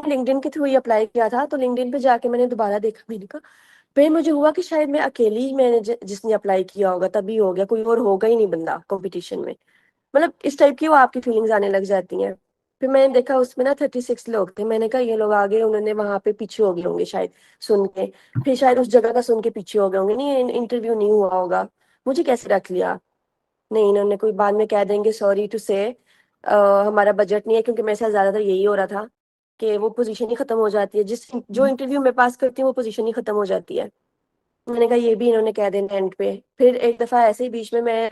S2: लिंक्डइन के थ्रू ही अप्लाई किया था, तो लिंक्डइन पे जाके मैंने दोबारा देखा, मैंने कहा फिर मुझे हुआ कि शायद मैं अकेली ही, मैंने जिसने अप्लाई किया होगा तभी हो गया, कोई और होगा ही नहीं बंदा कंपटीशन में। मतलब इस टाइप की वो आपकी फीलिंग्स आने लग जाती हैं। फिर मैंने देखा उसमें ना 36 लोग थे, मैंने कहा ये लोग आगे, उन्होंने वहां पे पीछे हो गए होंगे शायद सुन के। फिर शायद उस जगह का सुन के पीछे हो गए होंगे, नहीं इंटरव्यू नहीं हुआ होगा, मुझे कैसे रख लिया। नहीं, इन्होंने कोई बाद में कह देंगे सॉरी टू से हमारा बजट नहीं है, क्योंकि मेरे साथ ज्यादातर यही हो रहा था कि वो पोजीशन ही खत्म हो जाती है, जिस जो इंटरव्यू में पास करती हूँ वो पोजीशन ही खत्म हो जाती है। मैंने कहा ये भी इन्होंने कह देना एंड पे। फिर एक दफा ऐसे ही बीच में मैं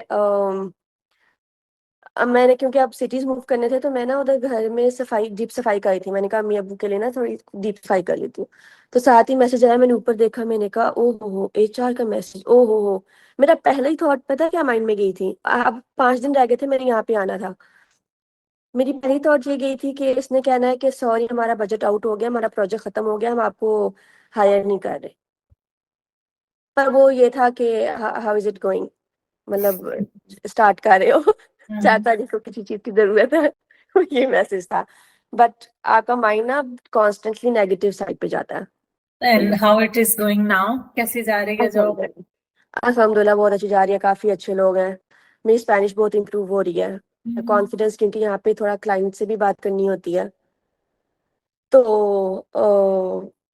S2: अब मैंने, क्योंकि अब सिटीज मूव करने थे, तो मैं ना उधर घर में सफाई, डीप सफाई करी थी। मैंने कहा अम्मी अब्बू के लिए ना थोड़ी डीप सफाई कर लेती हूँ। तो साथ ही मैसेज आया, मैंने ऊपर देखा, मैंने कहा ओ हो एचआर का मैसेज, ओ हो। मेरा पहला ही थॉट पता है क्या माइंड में गई थी, अब 5 दिन रह गए थे मेरे यहाँ पे आना था। मेरी पहली थॉट ये गई थी कि इसने कहना है कि सॉरी हमारा बजट आउट हो गया, हमारा प्रोजेक्ट खत्म हो गया, हम आपको हायर नहीं कर रहे। पर वो ये था कि हाउ इज इट गोइंग, मतलब स्टार्ट कर रहे हो, 4 तारीख को किसी चीज की जरूरत है। ये मैसेज था। बट आपका माइंड ना कॉन्स्टेंटली नेगेटिव साइड पे जाता है।
S1: And how it is going now, कैसी जा रही है जॉब?
S2: अल्हम्दुलिल्लाह बहुत अच्छी जा रही है, काफी अच्छे लोग हैं। मेरी स्पेनिश बहुत इंप्रूव हो रही है, कॉन्फिडेंस, क्योंकि यहाँ पे थोड़ा क्लाइंट से भी बात करनी होती है। तो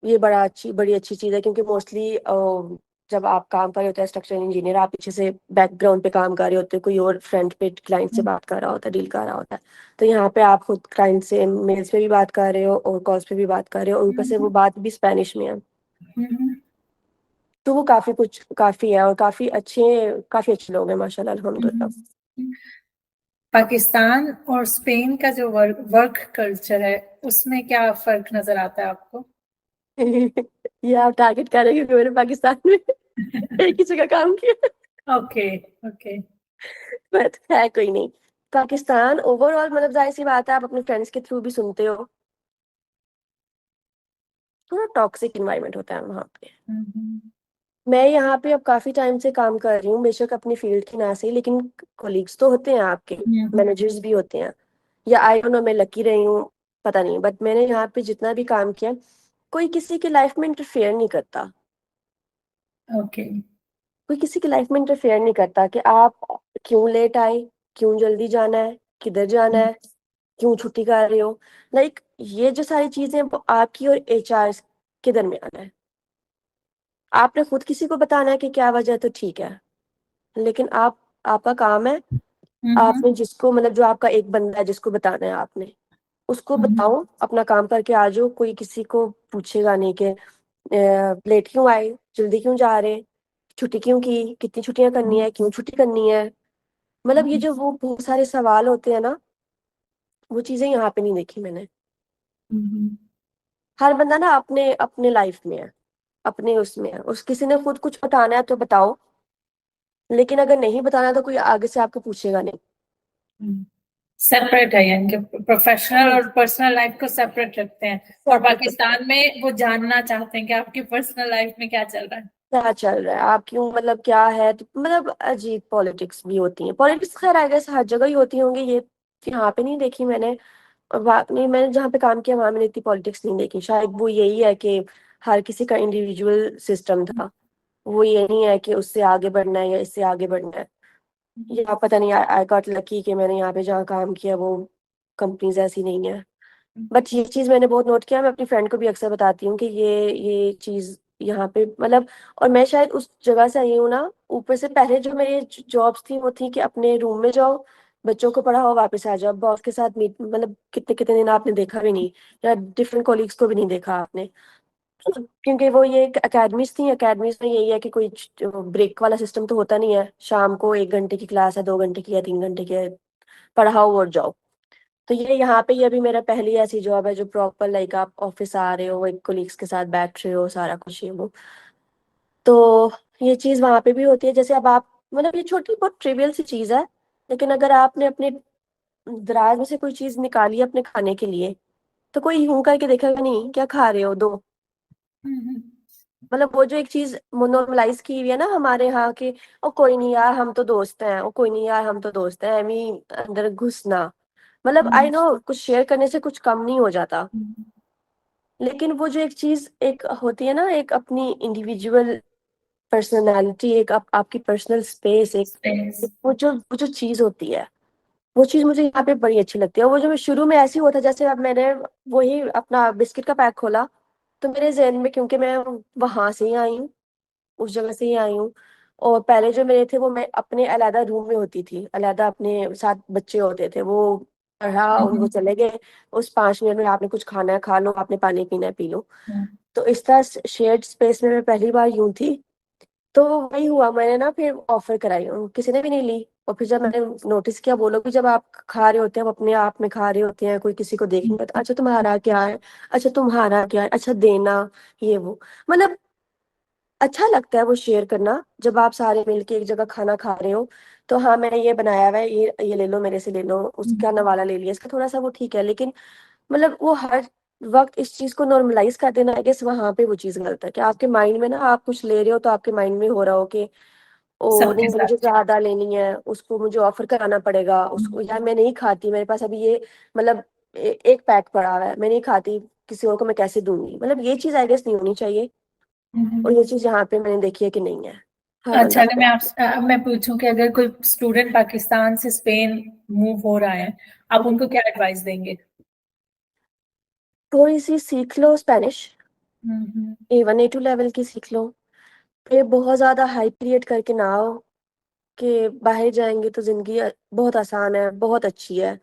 S2: ये बड़ी अच्छी चीज़ है, क्योंकि मोस्टली जब आप काम कर रहे होते हैं स्ट्रक्चरल इंजीनियर, आप पीछे से बैकग्राउंड पे काम कर रहे होते हैं, कोई और फ्रंट पे क्लाइंट से बात कर रहा होता है, डील कर रहा होता है। तो यहाँ पे आप खुद क्लाइंट से मेल्स पे भी बात कर रहे हो और कॉल्स पे भी बात कर रहे हो, और ऊपर से वो बात भी स्पेनिश में है। तो वो काफी है, और काफी अच्छे लोग हैं माशाल्लाह अल्हम्दुलिल्लाह।
S1: पाकिस्तान और स्पेन का जो वर्क कल्चर है, उसमें क्या फर्क नजर आता है आपको?
S2: ये आप टारगेट कर रहे हो, क्योंकि मैंने पाकिस्तान में एक ही जगह काम किया।
S1: Okay, okay.
S2: बट है कोई नहीं। पाकिस्तान ओवरऑल, मतलब जाहिर सी बात है, आप अपने फ्रेंड्स के थ्रू भी सुनते हो, थोड़ा टॉक्सिक इन्वायरमेंट होता है वहाँ पे। मैं यहाँ पे अब काफी टाइम से काम कर रही हूँ, बेशक अपनी फील्ड की ना सही, लेकिन कोलीग्स तो होते हैं आपके, मैनेजर्स भी होते हैं। या आई डोंट नो, मैं लकी रही हूँ, पता नहीं। बट मैंने यहाँ पे जितना भी काम किया, कोई किसी की लाइफ में इंटरफेयर नहीं करता।
S1: ओके।
S2: कोई किसी की लाइफ में इंटरफेयर नहीं करता कि आप क्यों लेट आए, क्यों जल्दी जाना है, किधर जाना है, क्यों छुट्टी कर रहे हो। ये जो सारी चीजें हैं, वो आपकी और एचआर के दरमियान है। आपने खुद किसी को बताना है कि क्या वजह है तो ठीक है, लेकिन आपका काम है,
S1: हम्म
S2: आपने जिसको मतलब जो आपका एक बंदा है जिसको बताना है आपने उसको
S1: हम्म
S2: बताओ, अपना काम करके आ जाओ, कोई किसी को पूछेगा नहीं कि लेट क्यों आए, जल्दी क्यों जा रहे, छुट्टी क्यों की, कितनी छुट्टियां करनी है, क्यों छुट्टी करनी है। मतलब ये जो वो बहुत सारे सवाल होते हैं ना, वो चीजें यहाँ पे नहीं देखी मैंने।
S1: हम्म
S2: हर बंदा ना अपने अपने लाइफ में है, अपने उसमें है, उस किसी ने खुद कुछ बताना है तो बताओ, लेकिन अगर नहीं बताना तो कोई आगे से आपको पूछेगा नहीं।
S1: सेपरेट है, यानी कि प्रोफेशनल
S2: हाँ,
S1: और पर्सनल लाइफ को सेपरेट रखते हैं। और
S2: सेपरेट रखते हैं।
S1: पाकिस्तान में वो जानना चाहते हैं कि आपकी पर्सनल लाइफ में क्या चल रहा है।
S2: क्या चल रहा है, आप क्यों, मतलब क्या है, तो मतलब अजीब पॉलिटिक्स भी होती है। पॉलिटिक्स खैर आई गेस हर जगह ही होती होंगी, ये यहाँ पे नहीं देखी मैंने। और नहीं, मैंने जहाँ पे काम किया वहां मैंने इतनी पॉलिटिक्स नहीं देखी। शायद वो यही है कि हर किसी का इंडिविजुअल सिस्टम था, वो ये नहीं है कि उससे आगे बढ़ना है या इससे आगे बढ़ना है। या पता नहीं, आई गॉट लकी कि मैंने यहाँ पे जहाँ काम किया वो कंपनीज ऐसी नहीं है। बट ये चीज मैंने बहुत नोट किया, मैं अपनी फ्रेंड को भी अक्सर बताती हूँ कि ये चीज यहाँ पे मतलब। और मैं शायद उस जगह से आई हूँ ना, ऊपर से पहले जो मेरी जॉब्स थी वो थी कि अपने रूम में जाओ, बच्चों को पढ़ाओ, वापस आ जाओ, बॉस के साथ मीट, मतलब कितने कितने दिन आपने देखा भी नहीं, या डिफरेंट कोलिग्स को भी नहीं देखा आपने। क्योंकि वो ये अकेडमीज थी, अकेडमीज में यही है कि कोई ब्रेक वाला सिस्टम तो होता नहीं है, शाम को 1 घंटे की क्लास है, 2 घंटे की या 3 घंटे की है, पढ़ाओ और जाओ। तो ये यहाँ पे ये भी मेरा पहली ऐसी जॉब है जो प्रॉपर लाइक आप ऑफिस आ रहे हो, एक कोलिग्स के साथ बैठ रहे हो, सारा कुछ ये वो। तो ये चीज वहां पे भी होती है। जैसे अब आप, मतलब ये छोटी बहुत ट्रिवियल सी चीज है, लेकिन अगर आपने अपने दराज में से कोई चीज निकाली है अपने खाने के लिए, तो कोई यूं करके देखेगा नहीं क्या खा रहे हो, दो।
S1: हम्म
S2: मतलब वो जो एक चीज नॉर्मलाइज की हुई है ना हमारे यहाँ की, ओ कोई नहीं यार हम तो दोस्त हैं, ओ कोई नहीं यार हम तो दोस्त हैं, एमी अंदर घुसना, मतलब आई
S1: हम्म
S2: नो कुछ शेयर करने से कुछ कम नहीं हो जाता।
S1: हम्म
S2: लेकिन वो जो एक चीज एक होती है ना, एक अपनी इंडिविजुअल पर्सनालिटी, एक आपकी पर्सनल स्पेस,
S1: स्पेस।
S2: एक वो जो चीज होती है, वो चीज मुझे यहाँ पे बड़ी अच्छी लगती है। वो जो मैं शुरू में ऐसी हुआ था, जैसे अब मैंने वही अपना बिस्किट का पैक खोला, तो मेरे जहन में, क्योंकि मैं वहां से ही आई हूँ, उस जगह से ही आई हूँ, और पहले जो मेरे थे वो मैं अपने अलग रूम में होती थी, अलग अपने साथ बच्चे होते थे, वो पढ़ा और वो चले गए, उस 5 मिनट में आपने कुछ खाना है खा लो, आपने पानी पीना है पी लो। तो इस तरह शेयर्ड स्पेस में मैं पहली बार यूं थी। तो वही हुआ, मैंने ना फिर ऑफर कराई, किसी ने भी नहीं ली। और फिर जब मैंने नोटिस किया, वो लोग भी जब आप खा रहे होते हैं, आप अपने आप में खा रहे होते हैं, कोई किसी को देख नहीं पाता, अच्छा तुम्हारा क्या है, अच्छा तुम्हारा क्या है, अच्छा देना, ये वो, मतलब अच्छा लगता है वो शेयर करना, जब आप सारे मिलके एक जगह खाना खा रहे हो। तो हाँ मैंने ये बनाया हुआ है, ये ले लो, मेरे से ले लो, उसका नवाला ले लिया, इसका थोड़ा सा, वो ठीक है। लेकिन मतलब वो हर वक्त इस चीज को नॉर्मलाइज कर देना, आई गेस वहां पे वो चीज गलत है कि आपके माइंड में ना आप कुछ ले रहे हो तो आपके माइंड में हो रहा हो कि ओ
S1: सबके
S2: नहीं मुझे
S1: साथ।
S2: ज्यादा लेनी है, उसको मुझे ऑफर कराना पड़ेगा, उसको यार मैं नहीं खाती, मेरे पास अभी ये, मतलब एक पैक पड़ा हुआ है, मैं नहीं खाती, किसी और को मैं कैसे दूंगी, मतलब ये चीज आई गेस नहीं होनी चाहिए। और
S1: हम्म।
S2: ये चीज यहाँ पे मैंने देखी है कि नहीं है, हर
S1: अच्छा,
S2: बंदा
S1: अगर मैं अब मैं पूछूं कि अगर कोई स्टूडेंट पाकिस्तान से स्पेन मूव हो रहा है, आप उनको क्या एडवाइस देंगे?
S2: थोड़ी सी सीख लो स्पेनिश,
S1: हम्म
S2: A1 A2 लेवल की सीख लो। फिर बहुत ज्यादा हाई क्रिएट करके ना आओ कि बाहर जाएंगे तो जिंदगी बहुत आसान है, बहुत अच्छी है।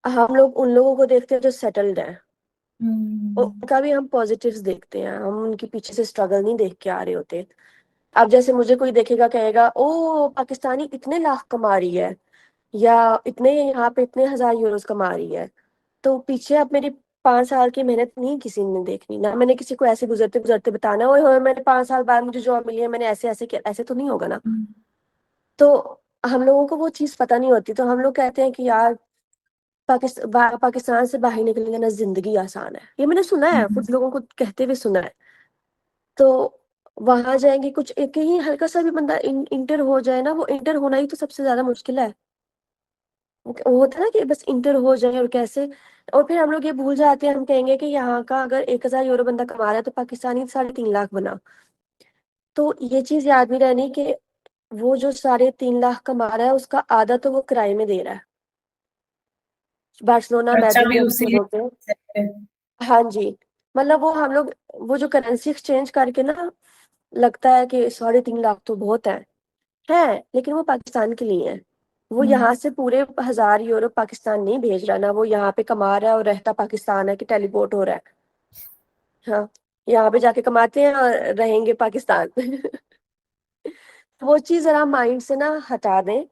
S2: हम लोग उन लोगों को देखते हैं जो सेटल्ड है, और
S1: हम्म
S2: उनका भी हम पॉजिटिव्स देखते हैं, हम उनके पीछे से स्ट्रगल नहीं देख के आ रहे होते। अब जैसे मुझे कोई देखेगा कहेगा ओ पाकिस्तानी इतने लाख कमा रही है, या इतने यहाँ पे इतने हजार यूरोस कमा रही है, तो पीछे अब मेरी 5 साल की मेहनत नहीं किसी ने देखनी ना, मैंने किसी को ऐसे गुजरते गुजरते बताना ओए होए मैंने 5 साल बाद मुझे जॉब मिली है, मैंने ऐसे ऐसे किया, ऐसे तो नहीं होगा ना।
S1: हम्म
S2: तो हम लोगों को वो चीज पता नहीं होती, तो हम लोग कहते हैं कि यार पाकिस्तान से बाहर निकलने ना जिंदगी आसान है, ये मैंने सुना है,
S1: हम्म
S2: कुछ लोगों को कहते हुए सुना है। तो वहां जाएंगे, कुछ एक ही हल्का सा भी बंदा इंटर हो जाए ना, वो इंटर होना ही तो सबसे ज्यादा मुश्किल है। वो होता है ना कि बस इंटर हो जाए और कैसे। और फिर हम लोग ये भूल जाते हैं, हम कहेंगे कि यहाँ का अगर 1,000 यूरो बंदा कमा रहा है तो पाकिस्तानी 3.5 लाख बना। तो ये चीज याद नहीं रहनी कि वो जो 3.5 लाख कमा रहा है उसका आधा तो वो किराए में दे रहा है। बार्सिलोना
S1: खर्चा
S2: मैड्रिड
S1: भी
S2: जैसी
S1: उसी
S2: जगहों पे।
S1: लिए।
S2: हाँ जी। मतलब वो हम लोग वो जो करेंसी एक्सचेंज करके ना, लगता है कि 3.5 लाख तो बहुत है, लेकिन वो पाकिस्तान के लिए है। वो
S1: हम्म,
S2: यहाँ से पूरे 1,000 यूरो पाकिस्तान नहीं भेज रहा ना, वो यहाँ पे कमा रहा है और रहता पाकिस्तान है कि टेलीपोर्ट हो रहा है। हाँ, यहाँ पे जाके कमाते हैं और रहेंगे पाकिस्तान। वो चीज जरा माइंड से ना हटा दें।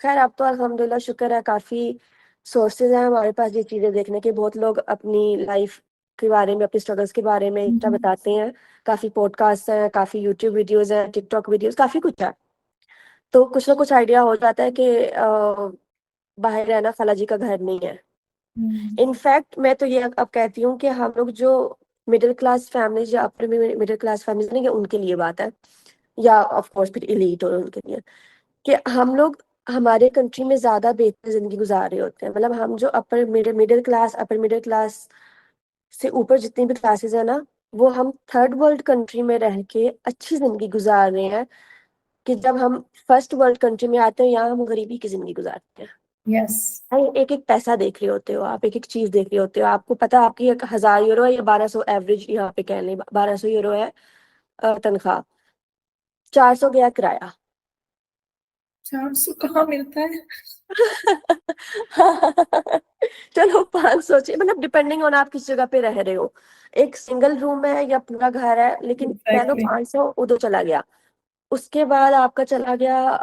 S2: खैर अब तो अल्हम्दुलिल्लाह शुक्र है, काफी सोर्सेज हैं हमारे पास ये चीजें देखने के। बहुत लोग अपनी लाइफ के बारे में, अपनी स्ट्रगल्स के बारे में इतना
S1: हम्म,
S2: बताते हैं। काफी पॉडकास्ट हैं, काफी यूट्यूब वीडियोस हैं, टिकटॉक वीडियोस, काफी कुछ है। तो कुछ ना कुछ आइडिया हो जाता है कि बाहर रहना खाला जी का घर नहीं है।
S1: हम्म,
S2: इनफैक्ट मैं तो ये अब कहती हूँ कि हम लोग जो मिडिल क्लास फैमिलीज या अपर मिडिल क्लास फैमिलीज नहीं, उनके लिए बात है, या ऑफ कोर्स फिर इलीट और उनके लिए, कि हम लोग हमारे कंट्री में ज्यादा बेहतर जिंदगी गुजार रहे होते हैं। मतलब हम जो upper middle middle class, upper middle class से ऊपर जितनी भी क्लासेस है ना, वो हम थर्ड वर्ल्ड कंट्री में रह के अच्छी जिंदगी गुजार रहे हैं, कि जब हम फर्स्ट वर्ल्ड कंट्री में आते हैं यहाँ हम गरीबी की जिंदगी गुजारते हैं।
S1: यस।
S2: भाई एक एक पैसा देख रहे होते हो आप, एक एक चीज देख रहे होते हो। आपको पता है आपकी 1,000 यूरो है या 1200, एवरेज यहाँ पे कह लें 1200 यूरो है तनख्वाह, 400 गया किराया।
S1: 400 कहाँ मिलता है?
S2: चलो 500, मतलब डिपेंडिंग ऑन आप किस जगह पे रह रहे हो। एक सिंगल रूम है या पूरा घर है, लेकिन कह लो
S1: एग्जैक्टली।
S2: 500 उधर चला गया। उसके बाद आपका चला गया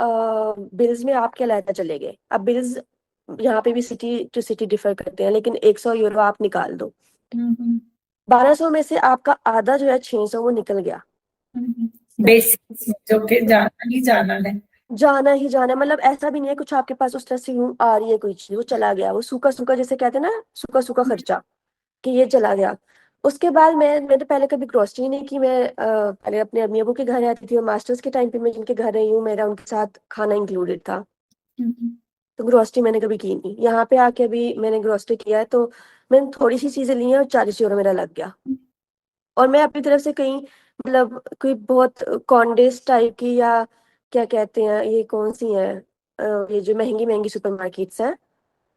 S2: बिल्स में, आपके अलग चले गए। अब बिल्स यहाँ पे भी सिटी टू सिटी डिफर करते हैं, लेकिन 100 यूरो आप निकाल दो। 1200 में से आपका आधा जो है 600 वो निकल गया।
S1: बेसिक्स जो कि जाना ही जाना है।
S2: जाना ही जाना है, मतलब ऐसा भी नहीं है कुछ आपके पास उस तरह से यूं आ रही है कोई चीज, वो चला गया, वो सूखा सूखा जैसे कहते हैं ना, सूखा सूखा खर्चा, कि ये चला गया। उसके बाद मैं तो पहले कभी ग्रोसरी नहीं की। मैं पहले अपने अम्मी अबू के घर रहती थी, और मास्टर्स के टाइम पे मैं जिनके घर रही हूँ मेरा उनके साथ खाना इंक्लूडेड था। तो ग्रोसरी मैंने कभी की नहीं। यहाँ पे आके अभी मैंने ग्रोसरी किया है, तो मैंने थोड़ी सी चीजें ली हैं और 40 यूरो मेरा लग गया। और मैं अपनी तरफ से कहीं, मतलब कोई बहुत कॉन्डेस टाइप की, या क्या कहते हैं ये कौन सी है, ये जो महंगी महंगी सुपरमार्केट्स हैं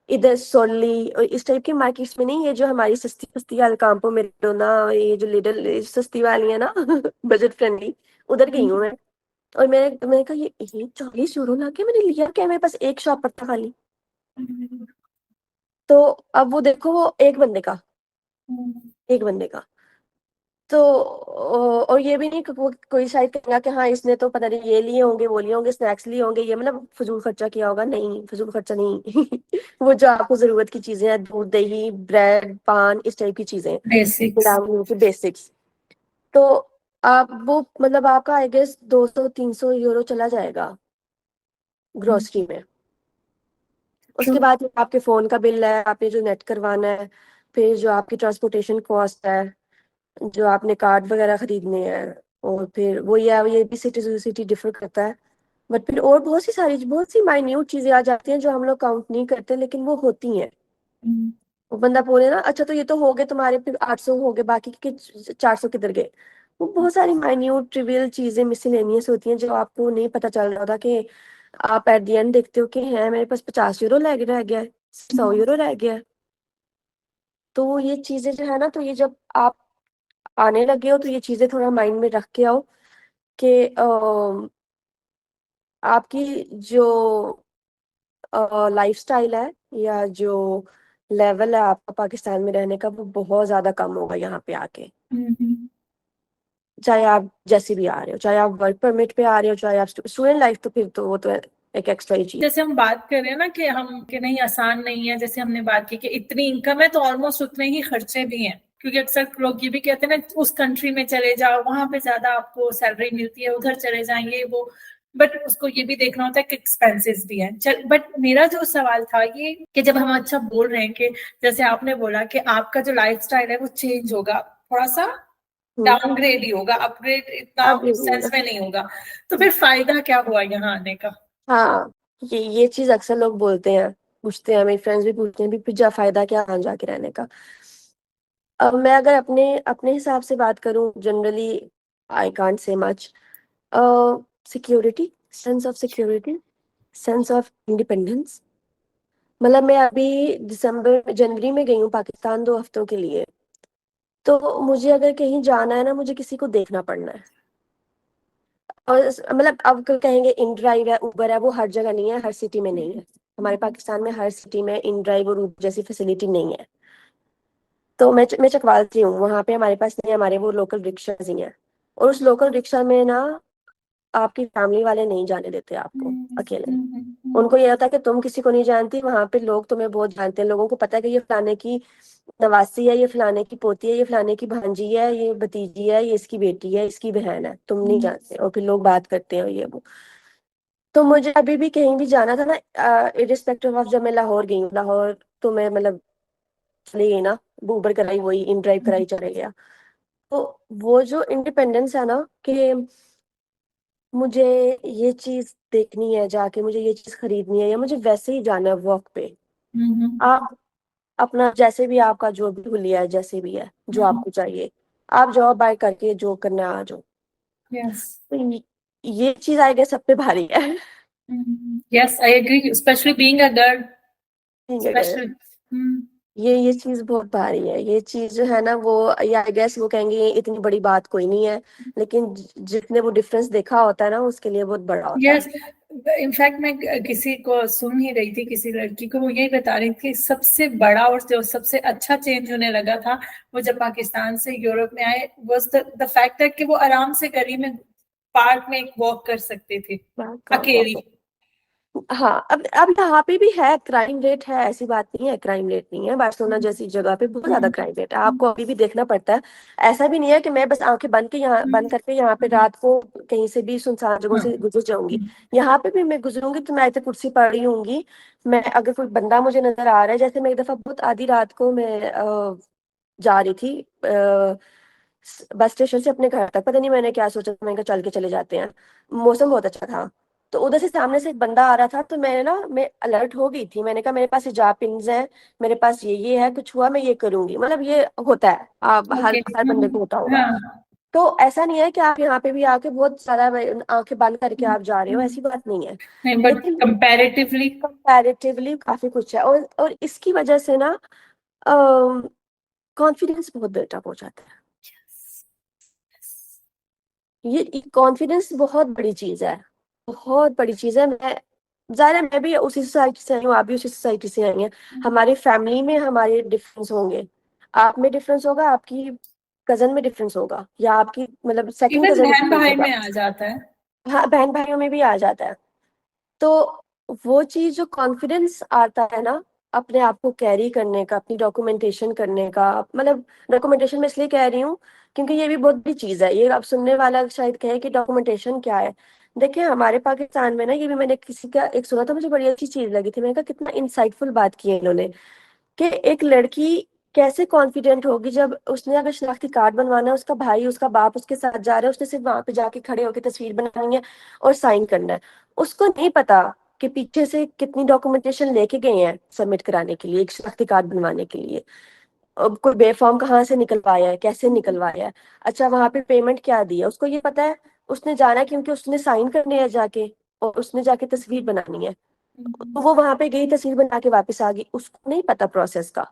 S2: इधर, सोली और इस टाइप की मार्केट्स में नहीं, ये जो हमारी सस्ती सस्ती अल्काम्पो मेरिडोना, ये जो लिडल सस्ती वाली है ना, बजट फ्रेंडली, उधर गई हूँ मैं। और मैंने कहा ये 40 यूरो लाके मैंने लिया क्या, मेरे पास एक शॉप पर था खाली। तो अब वो देखो, वो एक बंदे का। तो और ये भी नहीं कि वो कोई शायद कहेगा कि हाँ इसने तो पता नहीं ये लिए होंगे, वो लिए होंगे, स्नैक्स लिए होंगे, ये मतलब फजूल खर्चा किया होगा। नहीं, फजूल खर्चा नहीं। वो जो आपको जरूरत की चीजें हैं, दूध दही ब्रेड पान इस टाइप की चीजें,
S1: बेसिक्स।
S2: की बेसिक्स। तो आप वो मतलब आपका आई गेस 200-300 यूरो चला जाएगा ग्रोसरी में।
S1: ट्रू।
S2: उसके बाद जो आपके फोन का बिल है, आपने जो नेट करवाना है, फिर जो आपकी ट्रांसपोर्टेशन कॉस्ट है, जो आपने कार्ड वगैरह खरीदने हैं, और फिर वो ये भी सिटी टू सिटी डिफर करता है। बट फिर और बहुत सी माइन्यूट चीजें आ जाती हैं जो हम लोग काउंट नहीं करते, लेकिन वो होती हैं। वो बंदा बोले ना, अच्छा तो ये तो हो गए तुम्हारे, फिर 800 हो गए, बाकी के 400 किधर गए। वो बहुत सारी माइन्यूट ट्रिवियल चीजें मिसलेनियस होती हैं जो आपको नहीं पता चल रहा होता, कि आप एट द एंड देखते हो कि है मेरे पास 50 यूरो रह गया है, 100 यूरो रह गया है। तो ये चीजें जो है ना, तो ये जब आप आने लगे हो तो ये चीजें थोड़ा माइंड में रख के आओ, कि आपकी जो लाइफ स्टाइल है, या जो लेवल है आपका पाकिस्तान में रहने का, वो बहुत ज्यादा कम होगा यहाँ पे आके। चाहे आप जैसे भी आ रहे हो, चाहे आप वर्क परमिट पे आ रहे हो, चाहे आप स्टूडेंट लाइफ, तो फिर तो वो तो एक एक्स्ट्रा ही चीज।
S1: जैसे हम बात कर रहे हैं ना कि हम कि नहीं आसान नहीं है, जैसे हमने बात की कि इतनी इनकम है तो ऑलमोस्ट उतने ही खर्चे भी हैं, क्योंकि अक्सर लोग ये भी कहते हैं ना उस कंट्री में चले जाओ वहां पे ज्यादा आपको सैलरी मिलती है, उधर चले जाएंगे वो। बट उसको ये भी देखना होता है कि एक्सपेंसेस भी हैं। चल, बट मेरा जो सवाल था ये कि जब हम अच्छा बोल रहे हैं कि जैसे आपने बोला कि आपका जो लाइफ स्टाइल है वो चेंज होगा, थोड़ा सा
S2: हम्म।
S1: डाउनग्रेड ही होगा, अपग्रेड इतना
S2: अब ये
S1: उस सेंस में नहीं होगा, तो फिर फायदा क्या हुआ यहाँ आने का?
S2: हाँ, ये चीज अक्सर लोग बोलते हैं, पूछते हैं, मेरे फ्रेंड्स भी पूछते हैं भी फिर जा फायदा क्या वहां जाके रहने का। अब मैं अगर अपने अपने हिसाब से बात करूं, generally I can't say much. Security, sense of security, sense of independence. मतलब मैं अभी जनवरी में गई हूँ पाकिस्तान 2 हफ्तों के लिए। तो मुझे अगर कहीं जाना है ना, मुझे किसी को देखना पड़ना है। और मतलब अब कहेंगे इन ड्राइव है, उबर है, वो हर जगह नहीं है, हर सिटी में नहीं है। हमारे पाकिस्तान में हर सिटी में इन ड्राइव और उबर जैसी फैसिलिटी नहीं है। तो मैं चकवाल से हूँ, वहां पे हमारे पास नहीं है, हमारे वो लोकल रिक्शाज ही हैं। और उस लोकल रिक्शा में ना आपकी फैमिली वाले नहीं जाने देते आपको अकेले। उनको ये होता है कि तुम किसी को नहीं जानती, वहां पे लोग तुम्हें बहुत जानते हैं, लोगों को पता है कि ये फलाने की नवासी है, ये फलाने की पोती है, ये फलाने की भांजी है, ये भतीजी है, ये इसकी बेटी है, इसकी बहन है, तुम नहीं जानते, और फिर लोग बात करते हैं और ये वो। तो मुझे अभी भी कहीं भी जाना था ना, इरिस्पेक्टिव ऑफ, जब मैं लाहौर गई हूँ, लाहौर तो मैं मतलब चली गई ना, उबर कराई, वही इन ड्राइव कराई, चले गया। तो वो जो इंडिपेंडेंस है ना, कि मुझे ये चीज देखनी है जाके, मुझे ये चीज खरीदनी है, या मुझे वैसे ही जाना है वॉक पे। आप अपना जैसे भी आपका जो भी हुलिया है, जैसे भी है जो आपको चाहिए, आप जाओ बाय करके, जो करना है आ जाओ।
S1: यस,
S2: तो ये चीज आई गेस सब पे भारी है।
S1: Yes, I agree, specially being a girl,
S2: ठीक है
S1: स्पेशली।
S2: ये चीज बहुत भारी है, ये चीज जो है ना वो, या आई गेस वो कहेंगे ये इतनी बड़ी बात कोई नहीं है, लेकिन जितने वो डिफरेंस देखा होता है ना, उसके लिए बहुत बड़ा होता
S1: यस,
S2: है।
S1: इनफैक्ट मैं किसी को सुन ही रही थी, किसी लड़की को, वो यही बता रही थी, सबसे बड़ा और जो सबसे अच्छा चेंज उन्हें लगा था वो जब पाकिस्तान से यूरोप में आए, वाज द फैक्ट दैट कि वो आराम से गली में, पार्क में एक वॉक कर सकते थे अकेली।
S2: हाँ, अब यहाँ पे भी है, क्राइम रेट है, ऐसी बात नहीं है क्राइम रेट नहीं है, बार्सिलोना जैसी जगह पे बहुत ज्यादा क्राइम रेट है, आपको अभी भी देखना पड़ता है। ऐसा भी नहीं है कि मैं बस आंखें बंद करके यहाँ पे रात को कहीं से भी सुनसान जगहों से गुजर जाऊंगी। यहाँ पे भी मैं गुजरूंगी तो मैं ऐसे कुर्सी पड़ी होंगी, मैं अगर कोई बंदा मुझे नजर आ रहा है, जैसे मैं एक दफा बहुत आधी रात को मैं जा रही थी बस स्टेशन से अपने घर तक, पता नहीं मैंने क्या सोचा, मैंने कहा चल के चले जाते हैं, मौसम बहुत अच्छा था। तो उधर से सामने से एक बंदा आ रहा था, तो मैं अलर्ट हो गई थी, मैंने कहा मेरे पास हिजाब पिन्स हैं, मेरे पास ये है, कुछ हुआ मैं ये करूंगी, मतलब ये होता है, आप हर
S1: ओके।
S2: हर बंदे को होता होगा।
S1: हाँ।
S2: तो ऐसा नहीं है कि आप यहाँ पे भी आके बहुत सारा आंखें बंद करके आप जा रहे हो, ऐसी बात नहीं है।
S1: नहीं, बट
S2: लेकिन
S1: कंपैरेटिवली।
S2: कंपैरेटिवली काफी कुछ है, और इसकी वजह से ना कॉन्फिडेंस बहुत बिल्टअप हो जाता है। ये कॉन्फिडेंस बहुत बड़ी चीज है, बहुत बड़ी चीज है। मैं जाहिर है मैं भी उसी सोसाइटी से आई हूँ, आप भी उसी सोसाइटी से आई हैं। हमारी फैमिली में हमारे डिफरेंस होंगे, आप में डिफरेंस होगा, आपकी कजन में डिफरेंस होगा, या आपकी मतलब सेकंड
S1: इवन
S2: कजन में
S1: बहन
S2: डिफरेंस
S1: भाई
S2: होगा।
S1: में आ जाता है।
S2: हाँ, बहन भाइयों में भी आ जाता है। तो वो चीज जो कॉन्फिडेंस आता है ना, अपने आप को कैरी करने का, अपनी डॉक्यूमेंटेशन करने का, मतलब डॉक्यूमेंटेशन में इसलिए कह रही हूँ क्योंकि ये भी बहुत बड़ी चीज है, ये आप सुनने वाला शायद कहे कि डॉक्यूमेंटेशन क्या है। देखिए हमारे पाकिस्तान में ना, ये भी मैंने किसी का एक सुना था, मुझे बड़ी अच्छी चीज लगी थी, मैंने कहा कितना इंसाइटफुल बात की है इन्होंने, कि एक लड़की कैसे कॉन्फिडेंट होगी जब उसने अगर शनाख्ती कार्ड बनवाना है, उसका भाई उसका बाप उसके साथ जा रहा है, उसने सिर्फ वहां पे जाके खड़े होकर तस्वीर बनानी है और साइन करना है। उसको नहीं पता कि पीछे से कितनी डॉक्यूमेंटेशन लेके गए हैं सबमिट कराने के लिए, एक शनाख्ती कार्ड बनवाने के लिए। अब कोई बेफॉर्म कहाँ से निकलवाया है, कैसे निकलवाया है, अच्छा वहां पे पेमेंट क्या दी है, उसको ये पता है। उसने जाना है क्योंकि उसने साइन करने हैं जाके, और उसने जाके तस्वीर बनानी है। तो वो वहां पे गई, तस्वीर बना के वापस आ गई, उसको नहीं पता प्रोसेस का।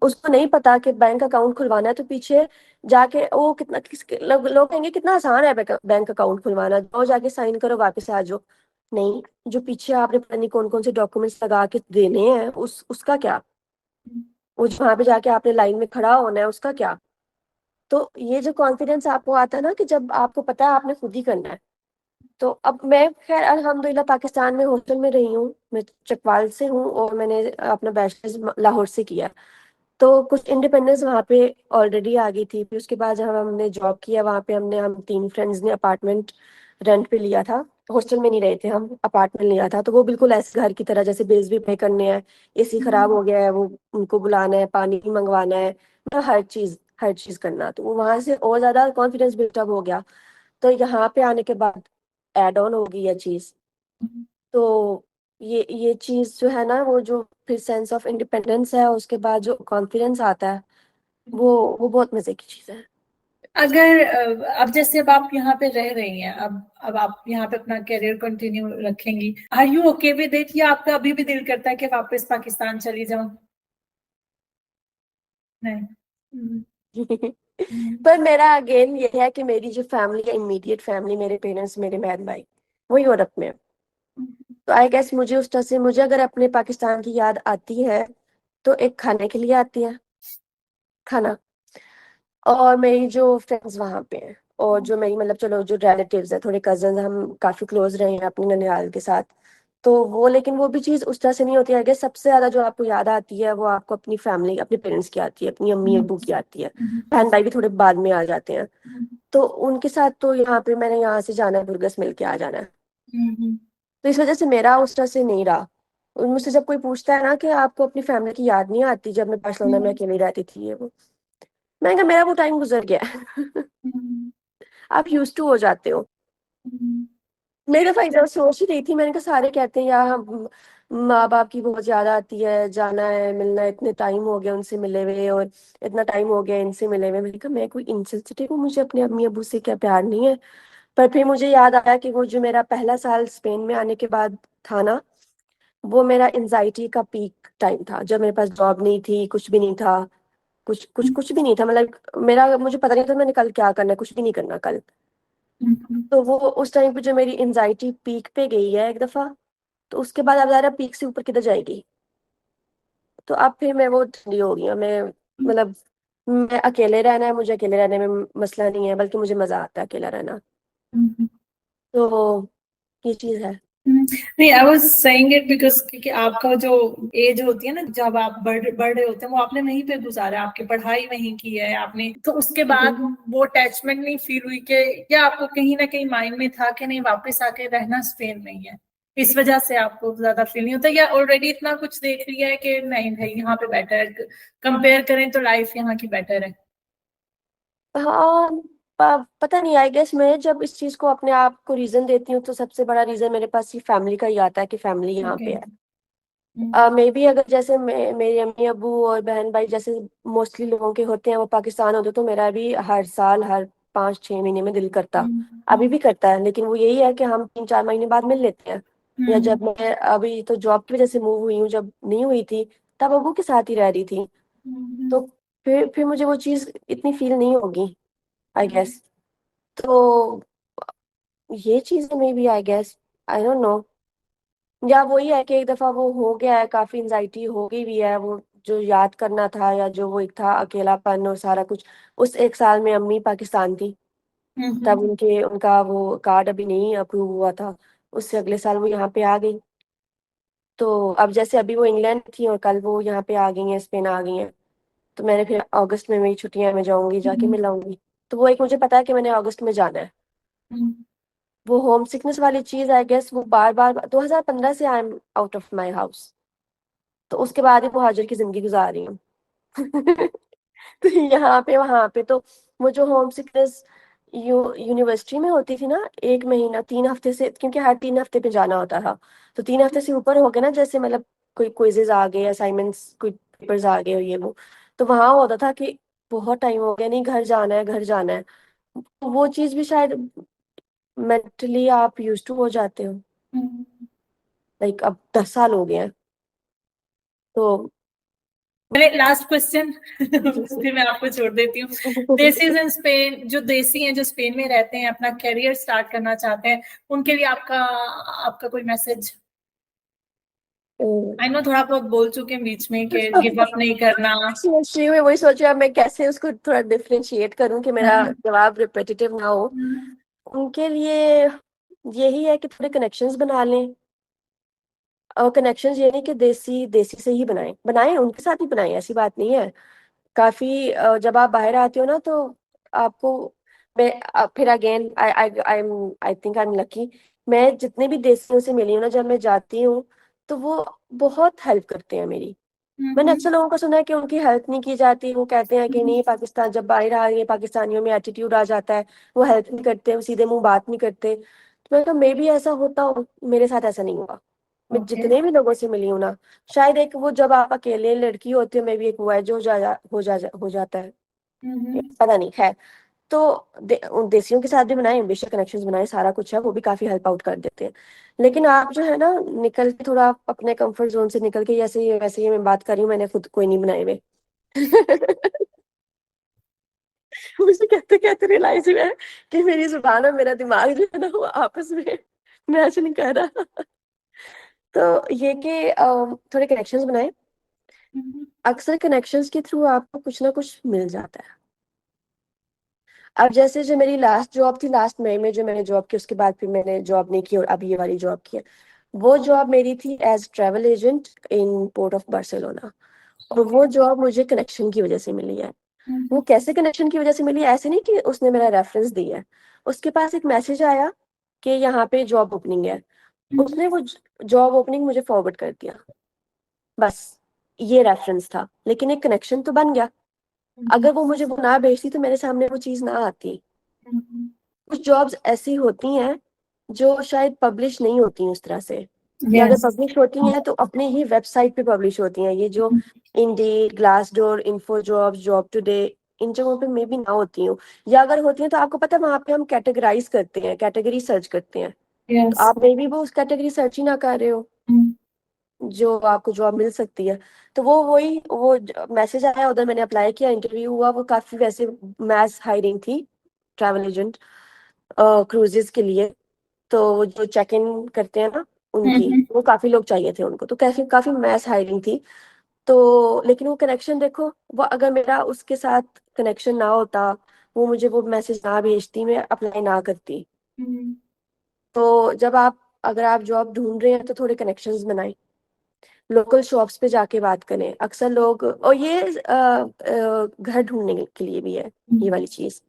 S2: उसको नहीं पता कि बैंक अकाउंट खुलवाना है तो पीछे जाके वो कितना लोग कहेंगे कितना आसान है बैंक अकाउंट खुलवाना, जाओ जाके साइन करो वापस आ जाओ। नहीं, जो पीछे आपने पता नहीं कौन कौन से डॉक्यूमेंट्स लगा के देने हैं, उसका क्या। वो जो वहां पे जाके आपने लाइन में खड़ा होना है, उसका क्या। तो ये जो कॉन्फिडेंस आपको आता है ना, कि जब आपको पता है आपने खुद ही करना है। तो अब मैं खैर अल्हम्दुलिल्लाह पाकिस्तान में हॉस्टल में रही हूँ, मैं चकवाल से हूँ, और मैंने अपना बैचलर्स लाहौर से किया। तो कुछ इंडिपेंडेंस वहाँ पे ऑलरेडी आ गई थी। फिर उसके बाद जब हमने जॉब किया वहाँ पे, हम तीन फ्रेंड्स ने अपार्टमेंट रेंट पे लिया था। हॉस्टल में नहीं रहे थे हम, अपार्टमेंट लिया था, तो वो बिल्कुल ऐसे घर की तरह, जैसे बिल्स भी पे करने हैं, एसी खराब हो गया है वो उनको बुलाना है, पानी मंगवाना है, मतलब हर चीज करना। तो वो वहां से और ज्यादा कॉन्फिडेंस बिल्टअप हो गया। तो यहाँ पे आने के बाद एड ऑन हो गई है चीज। तो ये चीज जो है ना, वो जो फिर सेंस ऑफ इंडिपेंडेंस है, उसके बाद जो कॉन्फिडेंस आता है, वो बहुत मजे की चीज है।
S1: अगर अब जैसे अब आप यहाँ पे रह रही हैं, अब आप यहाँ पे अपना करियर कंटिन्यू रखेंगी, are you okay with it, या आपका अभी भी दिल करता है कि वापस पाकिस्तान चली जाऊं? नहीं।
S2: पर मेरा अगेन ये है कि मेरी जो फैमिली है, इमीडिएट फैमिली, मेरे पेरेंट्स, मेरे बहन भाई, वो यूरोप में है। तो आई गेस मुझे उस तरह से, मुझे अगर अपने पाकिस्तान की याद आती है तो एक खाने के लिए आती है, खाना, और मेरी जो फ्रेंड्स वहां पे हैं, और जो मेरी मतलब चलो जो रिलेटिव्स है, थोड़े कजन, हम काफी क्लोज रहे हैं अपनी ननिहाल के साथ। तो वो, लेकिन वो भी चीज उस तरह से नहीं होती है। आगे सबसे ज्यादा जो आपको याद आती है वो आपको अपनी फैमिली, अपने पेरेंट्स की आती है, अपनी अम्मी अब्बू की आती है। बहन भाई भी थोड़े बाद में आ जाते हैं। तो उनके साथ तो यहाँ पे मैंने यहाँ से जाना है, बुर्गस मिल के आ जाना है। तो इस वजह से मेरा उस तरह से नहीं रहा। और मुझसे जब कोई पूछता है ना कि आपको अपनी फैमिली की याद नहीं आती, जब मैं बार्सिलोना में अकेली रहती थी, ये वो, मैंने कहा मेरा वो टाइम गुजर गया है। आप यूज टू हो जाते हो। मेरे दफा जब सोच ही रही थी, मैंने कहा सारे कहते हैं यार हम, माँ बाप की बहुत याद आती है, जाना है, मिलना है, इतने टाइम हो गया उनसे मिले हुए, और इतना टाइम हो गया इनसे मिले हुए। मैंने कहा मैं कोई इनसेंसिटिव हूँ, मुझे अपने अम्मी अबू से क्या प्यार नहीं है? पर फिर मुझे याद आया कि वो जो मेरा पहला साल स्पेन में आने के बाद था ना, वो मेरा एंजाइटी का पीक टाइम था, जब मेरे पास जॉब नहीं थी, कुछ भी नहीं था, कुछ भी नहीं था, मतलब मेरा, मुझे पता नहीं था मैंने कल क्या करना है, कुछ भी नहीं करना कल। तो वो उस टाइम पे जो मेरी एंजाइटी पीक पे गई है एक दफा, तो उसके बाद अब ज़रा पीक से ऊपर किधर जाएगी? तो अब फिर मैं वो ठंडी हो गई हूँ। मैं मतलब, मैं अकेले रहना है, मुझे अकेले रहने में मसला नहीं है, बल्कि मुझे मजा आता है अकेला रहना। तो ये चीज है।
S1: नहीं, I was saying it because क्योंकि आपका जो एज होती है ना, जब आप बढ़ रहे होते हैं, वो आपने वहीं पे गुजारा, आपकी पढ़ाई वहीं की है आपने, तो उसके बाद वो अटैचमेंट नहीं फील हुई कि, या आपको कहीं ना कहीं माइंड में था कि नहीं वापस आके रहना स्पेन में ही है, इस वजह से आपको ज्यादा फील नहीं होता, या ऑलरेडी इतना कुछ देख लिया है कि नहीं भाई यहाँ पे बेटर है, कंपेयर करें तो लाइफ यहाँ की बेटर है?
S2: हाँ, पता नहीं, आई गेस मैं जब इस चीज को अपने आप को रीजन देती हूँ, तो सबसे बड़ा रीजन मेरे पास ही फैमिली का ही आता है कि फैमिली यहाँ
S1: ओके।
S2: पे है। मे बी अगर जैसे मेरे अम्मी अबू और बहन भाई जैसे मोस्टली लोगों के होते हैं, वो पाकिस्तान होते, तो मेरा भी हर साल, हर 5-6 महीने में दिल करता, अभी भी करता है। लेकिन वो यही है कि हम 3-4 महीने बाद मिल लेते हैं। या जब मैं अभी तो जॉब की वजह से मूव हुई हूँ, जब नहीं हुई थी तब अबू के साथ ही रह रही थी। तो फिर मुझे वो चीज इतनी फील नहीं होगी, आई गेस। तो ये चीज में भी, I guess, I don't know, या वही है कि एक दफा वो हो गया है, काफी एंजाइटी हो गई भी है, वो जो याद करना था, या जो वो एक था अकेलापन और सारा कुछ। उस एक साल में अम्मी पाकिस्तान थी, तब उनका वो कार्ड अभी नहीं अप्रूव हुआ था, उससे अगले साल वो यहाँ पे आ गई। तो अब जैसे अभी वो इंग्लैंड थी और कल वो यहाँ पे आ गई हैं, स्पेन आ गई हैं। तो मैंने फिर अगस्त में मेरी छुट्टियां, मैं जाऊंगी, जाके मिलाऊंगी। तो वो एक मुझे पता है कि मैंने अगस्त में जाना है। वो होम सिकनेस वाली चीज, आई गेस वो बार बार 2015 से I am out of my house. तो उसके बाद ही मुहाजिर की जिंदगी गुजार रही हूँ। तो यहाँ पे वहां पे तो वो जो होम सिकनेस यूनिवर्सिटी में होती थी ना, 1 महीना 3 हफ्ते से, क्योंकि हर 3 हफ्ते पे जाना होता था। तो 3 हफ्ते से ऊपर हो गए ना, जैसे मतलब कोई क्विजेज आ गए, असाइनमेंट्स, कोई पेपर्स आ गए और ये वो, तो वहां होता था कि बहुत टाइम हो गया, नहीं घर जाना है, घर जाना है। तो वो चीज भी शायद मेंटली आप यूज टू हो जाते हो। लाइक अब 10 साल हो गए हैं। तो
S1: मेरे लास्ट क्वेश्चन फिर मैं आपको छोड़ देती हूँ। देसीज इन स्पेन, जो देसी हैं, जो स्पेन में रहते हैं, अपना करियर स्टार्ट करना चाहते हैं, उनके लिए आपका आपका कोई मैसेज? आई नो थोड़ा बहुत बोल चुके हैं बीच में कि गिव अप नहीं करना।
S2: सोच रही हूँ, वही सोच रही हूँ मैं कैसे उसको थोड़ा डिफरेंशिएट करूं कि मेरा जवाब रिपीटेटिव ना हो। उनके लिए यही है कि थोड़े कनेक्शंस बना लें। और कनेक्शंस ये नहीं कि देसी देसी से ही बनाएं, बनाएं उनके साथ ही बनाएं, ऐसी बात नहीं है। काफी जब आप बाहर आते हो ना, तो आपको, मैं फिर again I think I am lucky. मैं जितने भी देसियों से मिली हूँ ना, जब मैं जाती हूँ, तो वो बहुत हेल्प करते हैं मेरी। मैंने अक्सर लोगों को सुना है कि उनकी हेल्प नहीं की जाती, वो कहते हैं कि नहीं, पाकिस्तान जब बाहर आ रही है, पाकिस्तानियों में एटीट्यूड आ जाता है, वो हेल्प नहीं करते, वो सीधे मुंह बात नहीं करते। तो मैंने कहा मे भी ऐसा होता हो, मेरे साथ ऐसा नहीं हुआ। मैं
S1: ओके।
S2: जितने भी लोगों से मिली हूँ ना, शायद एक वो, जब आप अकेले लड़की होती हो, मे भी एक वो है जो हो जाता है, पता नहीं है। तो उन देसियों के साथ भी बनाए, बेशक कनेक्शंस बनाए, सारा कुछ है, वो भी काफी हेल्प आउट कर देते हैं। लेकिन आप जो है ना, निकल के थोड़ा अपने कंफर्ट जोन से निकल के, जैसे ये वैसे ही मैं बात कर रही हूँ, मैंने खुद कोई नहीं बनाए हुए। मुझे कहते कहते रियलाइज हुआ है कि मेरी जुबान और मेरा दिमाग जो है ना वो आपस में मैच नहीं कर रहा। तो ये कि थोड़े कनेक्शंस बनाए। अक्सर कनेक्शंस के थ्रू आपको कुछ ना कुछ मिल जाता है। अब जैसे जो मेरी लास्ट जॉब थी, लास्ट मई में जो मैंने जॉब की, उसके बाद फिर मैंने जॉब नहीं की और अब ये वाली जॉब की है। वो जॉब मेरी थी as travel agent in port of Barcelona. और वो जॉब मुझे कनेक्शन की वजह से मिली है। वो कैसे कनेक्शन की वजह से मिली, ऐसे नहीं कि उसने मेरा रेफरेंस दिया है। उसके पास एक मैसेज आया कि यहाँ पे जॉब ओपनिंग है। उसने वो जॉब ओपनिंग मुझे फॉरवर्ड कर दिया, बस। ये रेफरेंस था, लेकिन एक कनेक्शन तो बन गया। अगर वो मुझे वो ना भेजती तो मेरे सामने वो चीज ना आती। कुछ जॉब्स ऐसी होती हैं जो शायद पब्लिश नहीं होती उस तरह से, या अगर
S1: यस।
S2: पब्लिश होती हैं तो अपने ही वेबसाइट पे पब्लिश होती हैं। ये जो Indeed, Glassdoor, info jobs, job today, इन जगहों पे मे भी ना होती हूँ। या अगर होती हैं तो आपको पता है वहां पे हम कैटेगराइज करते हैं, कैटेगरी सर्च करते हैं। तो
S1: यस।
S2: आप मे भी वो उस कैटेगरी सर्च ही ना कर रहे हो जो आपको जॉब मिल सकती है। तो वो वही वो मैसेज आया, उधर मैंने अप्लाई किया, इंटरव्यू हुआ। वो काफी वैसे मैस हायरिंग थी, ट्रैवल एजेंट क्रूजेस के लिए। तो वो जो चेक इन करते हैं ना, उनकी वो काफी लोग चाहिए थे उनको, तो काफी काफी मैस हायरिंग थी। तो लेकिन वो कनेक्शन देखो, वो अगर मेरा उसके साथ कनेक्शन ना होता, वो मुझे वो मैसेज ना भेजती, मैं अप्लाई ना करती। तो जब आप अगर आप जॉब ढूंढ रहे हैं तो थोड़े कनेक्शंस बनाएं, लोकल शॉप्स पे जाके बात करें। अक्सर लोग, और ये घर ढूंढने के लिए भी है ये वाली चीज।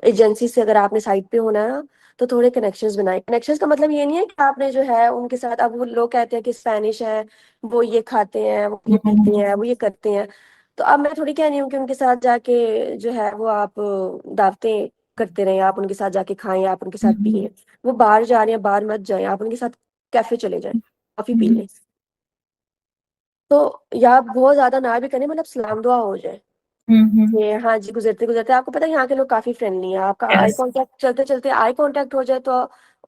S2: एजेंसी से अगर आपने साइट पे होना है ना, तो थोड़े कनेक्शंस बनाए। कनेक्शंस का मतलब ये नहीं है कि आपने जो है उनके साथ, अब वो लोग कहते हैं कि स्पेनिश है, वो ये खाते हैं, वो ये पीते हैं, वो ये करते हैं। तो अब मैं थोड़ी कह रही हूँ कि उनके साथ जाके जो है वो आप दावतें करते रहें, आप उनके साथ जाके खाएं, आप उनके साथ पिए। वो बाहर जा रहे हैं, बाहर मत जाएं, आप उनके साथ कैफे चले जाएं, कॉफी पी लें। तो या बहुत ज्यादा ना भी करें, मतलब सलाम दुआ हो जाए ये, हाँ जी, गुजरते गुजरते। आपको पता है यहाँ के लोग काफी फ्रेंडली हैं, आपका आई
S1: यस।
S2: कांटेक्ट चलते चलते आई कांटेक्ट हो जाए तो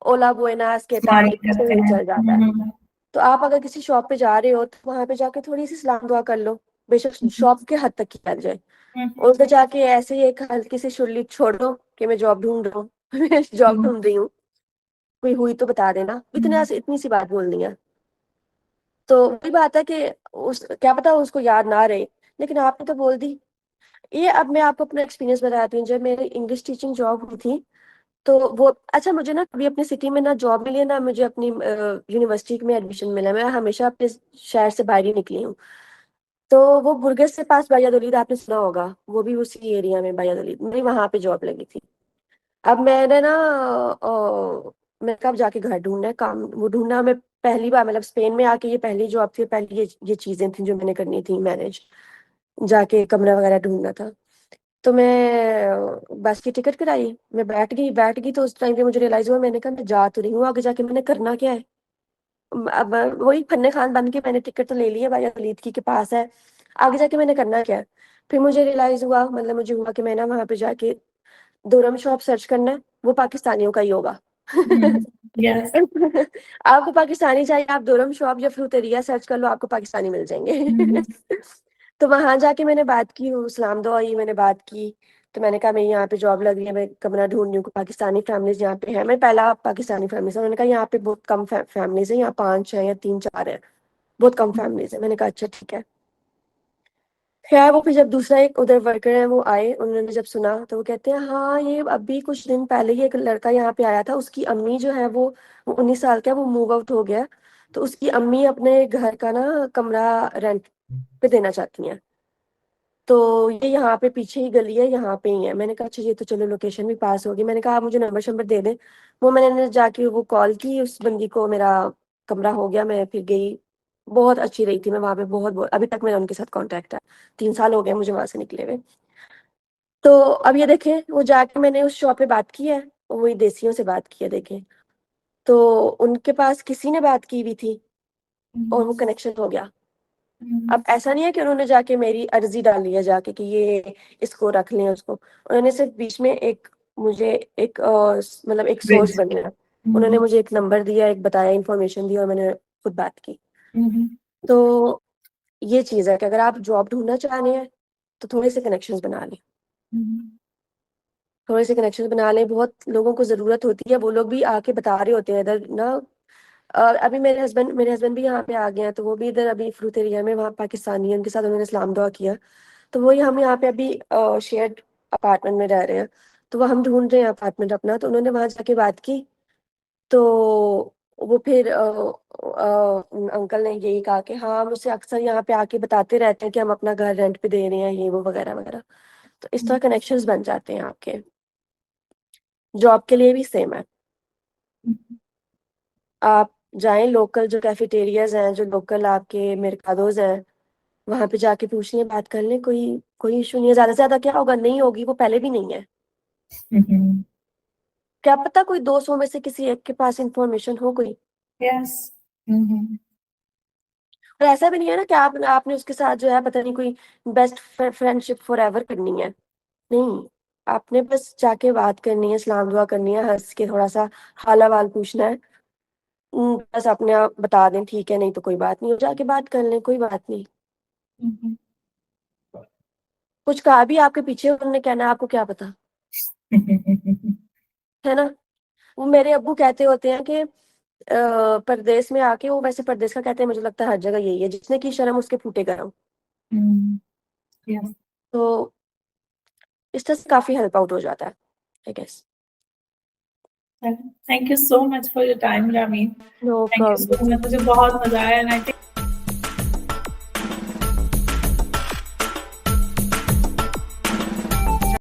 S2: ओला बुएनास के ताल
S1: स्माइल करते
S2: से
S1: हैं।
S2: चल जाता है। तो आप अगर किसी शॉप पे जा रहे हो तो वहां पे जाके थोड़ी सी सलाम दुआ कर लो, बेशक शॉप के हद तक की कर जाए। और उधर जाके ऐसे ही एक हल्की सी शुल्ली छोड़ दो कि मैं जॉब ढूंढ रहा हूँ, मैं जॉब ढूंढ रही हूँ, कोई हुई तो बता देना, इतनी सी बात बोलनी है। तो वही बात है कि उस क्या पता उसको याद ना रहे, लेकिन आपने तो बोल दी। ये अब मैं आपको अपना एक्सपीरियंस बताती हूँ। जब मेरी इंग्लिश टीचिंग जॉब हुई थी, तो वो अच्छा, मुझे ना कभी अपनी सिटी में ना जॉब मिली है ना मुझे अपनी यूनिवर्सिटी में एडमिशन मिला। मैं हमेशा अपने शहर से बाहर ही निकली हूँ। तो वो बुर्गस से पास बायादोलीद आपने सुना होगा, वो भी उसी एरिया में बायादोलीद, मेरी वहां पे जॉब लगी थी। अब मैंने ना मैं कब जाके घर ढूंढना है, काम वो ढूंढना। मैं पहली बार, मतलब स्पेन में आके ये पहली जॉब थी, पहली ये चीजें थी जो मैंने करनी थी मैनेज, जाके कमरा वगैरह ढूंढना था। तो मैं बस की टिकट कराई, मैं बैठ गई। तो उस टाइम पे मुझे रियलाइज हुआ, मैंने कहा मैं जा तो रही हूँ, आगे जाके मैंने करना क्या है। अब वही फन्ने खान बन के मैंने टिकट तो ले ली है, भाई वलीद की के पास है, आगे जाके मैंने करना क्या है। फिर मुझे रियलाइज हुआ, मतलब मुझे हुआ कि मैं ना वहां पे जाके दुरम शॉप सर्च करना है, वो पाकिस्तानियों का ही होगा।
S1: यस।
S2: आपको पाकिस्तानी चाहिए, आप दुरम शॉप या फ्रूटेरिया सर्च कर लो, आपको पाकिस्तानी मिल जाएंगे। तो वहां जाके मैंने बात की, वो सलाम दुआ हुई, मैंने बात की। तो मैंने कहा मैं यहाँ पे जॉब लग रही है, मैं कमरा ढूंढ रही हूँ, पाकिस्तानी फैमिलीज यहाँ पे है। मैं पहला पाकिस्तानी फैमिली है, उन्होंने कहा यहाँ पे बहुत कम फैमिलीज है, यहाँ 5 है या 3-4 है, बहुत कम फैमिलीज है। मैंने कहा अच्छा ठीक है। खैर वो फिर जब दूसरा एक उधर वर्कर है वो आए, उन्होंने जब सुना तो वो कहते हैं हाँ ये अभी कुछ दिन पहले ही एक लड़का यहाँ पे आया था, उसकी अम्मी जो है वो 19 साल का है, वो मूव आउट हो गया। तो उसकी अम्मी अपने घर का ना कमरा रेंट पे देना चाहती हैं। तो ये यहाँ पे पीछे ही गली है, यहाँ पे ही है। मैंने कहा अच्छा, ये तो चलो लोकेशन भी पास होगी। मैंने कहा आप मुझे नंबर शंबर दे दें। वो मैंने जाके वो कॉल की उस बंदी को, मेरा कमरा हो गया, मैं फिर गई। बहुत अच्छी रही थी मैं वहां पे, बहुत अभी तक मेरा उनके साथ कांटेक्ट है। 3 साल हो गए मुझे वहां से निकले हुए। तो अब ये देखें, वो जाके मैंने उस शॉप पे बात की है, वही देसियों से बात की है, देखें। तो उनके पास किसी ने बात की हुई थी और वो कनेक्शन हो गया। अब ऐसा नहीं है कि उन्होंने जाके मेरी अर्जी डाली है जाके कि ये इसको रख लें उसको, उन्होंने सिर्फ बीच में एक मुझे एक मतलब एक सोर्स
S1: ब्रिज।
S2: बनाया। उन्होंने मुझे एक नंबर दिया, एक बताया, इंफॉर्मेशन दी, और मैंने खुद बात की। तो ये चीज है कि अगर आप जॉब ढूंढना चाह रहे हैं तो थोड़े से कनेक्शंस बना लें। थोड़े से कनेक्शन बना लें। बहुत लोगों को जरूरत होती है, वो लोग भी आके बता रहे होते हैं इधर ना। अभी मेरे हस्बैंड भी यहाँ पे आ गए हैं, तो वो भी इधर अभी फ्रूट एरिया में, वहाँ पाकिस्तानी है, उनके साथ उन्होंने इस्लाम दुआ किया। तो वही हम यहाँ पे अभी शेयर्ड अपार्टमेंट में रह रहे हैं। तो वो हम ढूंढ रहे हैं अपार्टमेंट अपना, तो उन्होंने वहां जाके बात की। तो वो फिर अंकल ने यही कहा कि हाँ, मुझसे अक्सर यहाँ पे आके बताते रहते हैं कि हम अपना घर रेंट पे दे रहे हैं, ये वो वगैरह वगैरह। तो इस तरह कनेक्शंस बन जाते हैं आपके। जॉब के लिए भी सेम है। आप जाएं, लोकल जो कैफेटेरियाज हैं, जो लोकल आपके मेरकादोज हैं, वहां पे जाके पूछ लें, बात कर लें। कोई कोई इशू नहीं है। ज्यादा से ज्यादा क्या होगा, नहीं होगी वो पहले भी नहीं है। क्या पता कोई 200 में से किसी एक के पास इंफॉर्मेशन हो कोई।
S1: यस।
S2: और ऐसा भी नहीं है ना कि आपने उसके साथ जो है पता नहीं कोई बेस्ट फ्रेंडशिप फॉर एवर करनी है। नहीं, आपने बस जाके बात करनी है, सलाम दुआ करनी है, हंस के थोड़ा सा हाल अहवाल पूछना है। बस अपने आप बता दें ठीक है, नहीं तो कोई बात नहीं, हो जाके बात कर लें, कोई बात नहीं। कुछ कहा भी आपके पीछे उन्होंने कहना है, आपको क्या पता, है ना। वो मेरे अब्बू कहते होते हैं कि परदेश में आके, वो वैसे परदेश का कहते हैं, मुझे लगता है हर जगह यही है, जिसने की शर्म उसके फूटे गरम।
S1: Yes.
S2: तो इस तरह से काफी हेल्प आउट हो जाता है, I guess.
S1: Thank you so much for your time, Rami.
S2: No
S1: Thank you so
S2: problem.
S1: much. मुझे बहुत मजा आया, and I think